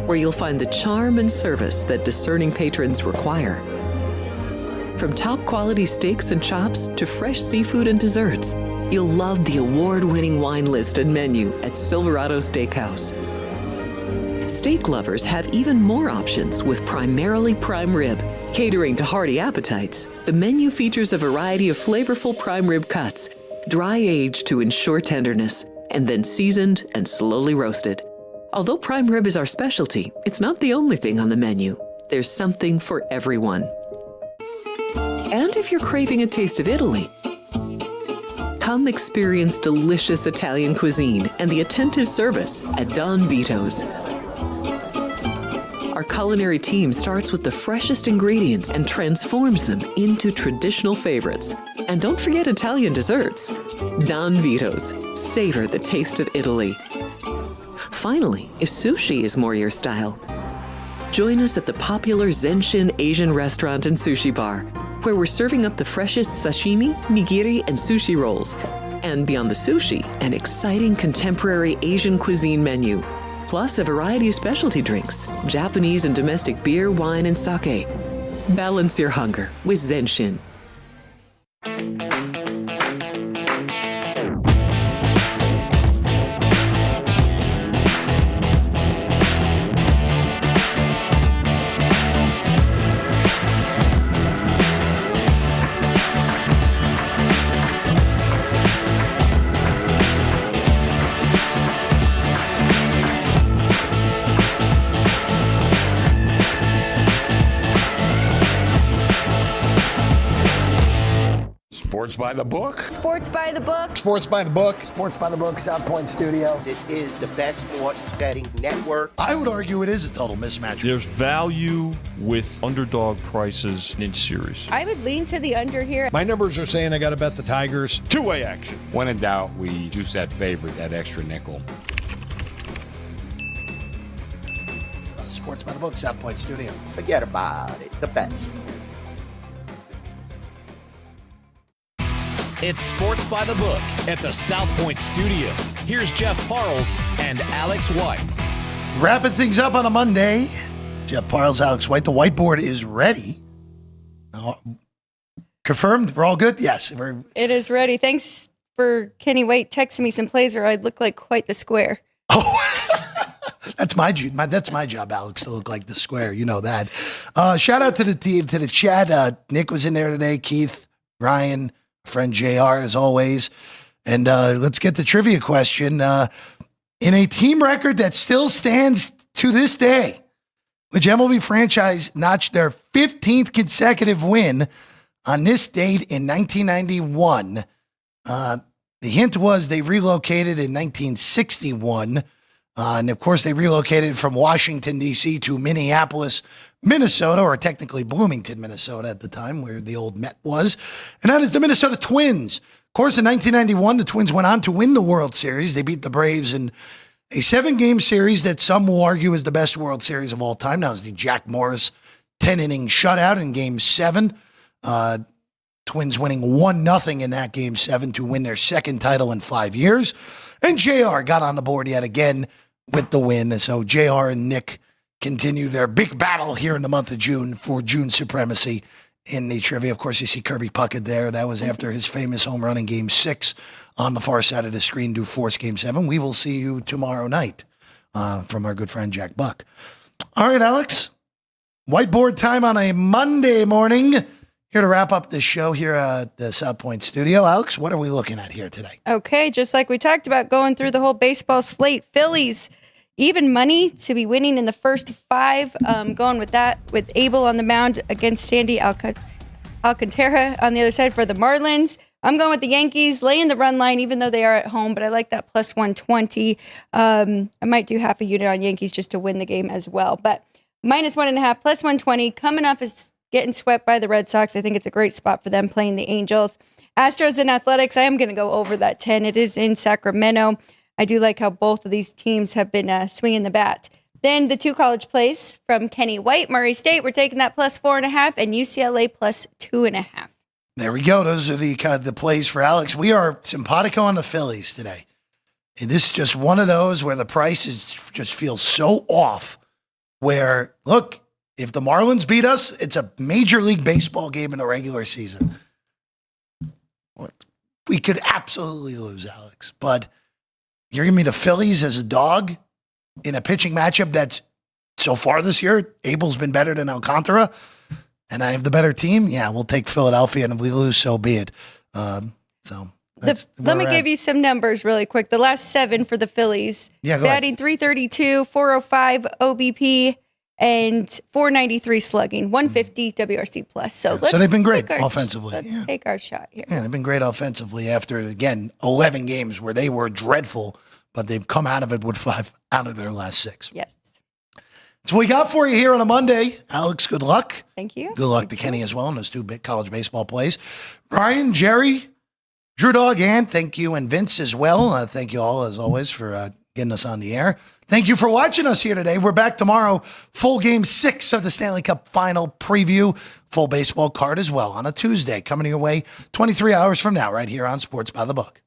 S1: where you'll find the charm and service that discerning patrons require. From top quality steaks and chops to fresh seafood and desserts, you'll love the award-winning wine list and menu at Silverado Steakhouse. Steak lovers have even more options with primarily prime rib. Catering to hearty appetites, the menu features a variety of flavorful prime rib cuts, dry-aged to ensure tenderness, and then seasoned and slowly roasted. Although prime rib is our specialty, it's not the only thing on the menu. There's something for everyone. And if you're craving a taste of Italy, come experience delicious Italian cuisine and the attentive service at Don Vito's. Our culinary team starts with the freshest ingredients and transforms them into traditional favorites. And don't forget Italian desserts. Don Vito's. Savor the taste of Italy. Finally, if sushi is more your style, join us at the popular Zenshin Asian restaurant and sushi bar, where we're serving up the freshest sashimi, nigiri, and sushi rolls. And beyond the sushi, an exciting contemporary Asian cuisine menu. Plus a variety of specialty drinks, Japanese and domestic beer, wine, and sake. Balance your hunger with Zenshin.
S5: Sports by the book.
S4: Sports by the book.
S3: Sports by the Book. Sports by the Book, South Point Studio.
S6: This is the best sports betting network.
S3: I would argue it is a total mismatch.
S7: There's value with underdog prices in series.
S4: I would lean to the under here.
S5: My numbers are saying I got to bet the Tigers.
S7: Two-way action.
S5: When in doubt, we juice that favorite, that extra nickel.
S3: Sports by the Book, South Point Studio.
S6: Forget about it. The best.
S2: It's Sports by the Book at the South Point Studio. Here's Jeff Parles and Alex White.
S3: Wrapping things up on a Monday. Jeff Parles, Alex White. The whiteboard is ready. Confirmed? We're all good? Yes.
S4: It is ready. Thanks for Kenny White texting me some plays, or I'd look like quite the square.
S3: Oh, that's my job, Alex, to look like the square. You know that. Shout out to the team, to the chat. Nick was in there today. Keith, Ryan, friend JR, as always. And let's get the trivia question. In a team record that still stands to this day, which MLB franchise notched their 15th consecutive win on this date in 1991. The hint was they relocated in 1961 And of course, they relocated from Washington, D.C. to Minneapolis, Minnesota, or technically Bloomington, Minnesota at the time, where the old Met was. And that is the Minnesota Twins. Of course, in 1991, the Twins went on to win the World Series. They beat the Braves in a 7-game series that some will argue is the best World Series of all time. That was the Jack Morris 10-inning shutout in Game 7. Twins winning 1-0 in that Game 7 to win their second title in 5 years. And JR got on the board yet again with the win. So JR and Nick continue their big battle here in the month of June for June supremacy in the trivia. Of course, you see Kirby Puckett there. That was after his famous home run in Game 6 on the far side of the screen to force Game 7. We will see you tomorrow night from our good friend Jack Buck. All right, Alex. Whiteboard time on a Monday morning. Here to wrap up the show here at the South Point studio. Alex, what are we looking at here today?
S4: Okay, just like we talked about, going through the whole baseball slate, Phillies, even money to be winning in the first 5. Going with that, with Abel on the mound against Sandy Alcantara on the other side for the Marlins. I'm going with the Yankees, laying the run line, even though they are at home, but I like that plus 120. I might do half a unit on Yankees just to win the game as well. But minus 1.5, plus 120, coming off as getting swept by the Red Sox. I think it's a great spot for them playing the Angels. Astros and Athletics, I am going to go over that 10. It is in Sacramento. I do like how both of these teams have been swinging the bat. Then the 2 college plays from Kenny White, Murray State. We're taking that plus 4.5 and UCLA plus 2.5.
S3: There we go. Those are the plays for Alex. We are simpatico on the Phillies today. And this is just one of those where the price just feels so off where, look, if the Marlins beat us, it's a Major League Baseball game in the regular season. We could absolutely lose, Alex. But you're giving me the Phillies as a dog in a pitching matchup that's so far this year, Abel's been better than Alcantara, and I have the better team. Yeah, we'll take Philadelphia, and if we lose, so be it.
S4: Let me give you some numbers really quick. The last 7 for the Phillies.
S3: Yeah, go
S4: batting
S3: ahead.
S4: 332, 405 OBP, and 493 slugging, 150 WRC plus. So
S3: they've been great offensively.
S4: Let's take our shot here.
S3: Yeah, they've been great offensively after, again, 11 games where they were dreadful, but they've come out of it with 5 out of their last 6.
S4: Yes.
S3: That's what we got for you here on a Monday. Alex, good luck.
S4: Thank you.
S3: Good luck to Kenny as well in those 2 big college baseball plays. Ryan, Jerry, Drew Dog, and thank you, and Vince as well. Thank you all, as always, for getting us on the air. Thank you for watching us here today. We're back tomorrow. Full Game 6 of the Stanley Cup Final preview. Full baseball card as well on a Tuesday. Coming your way 23 hours from now right here on Sports by the Book.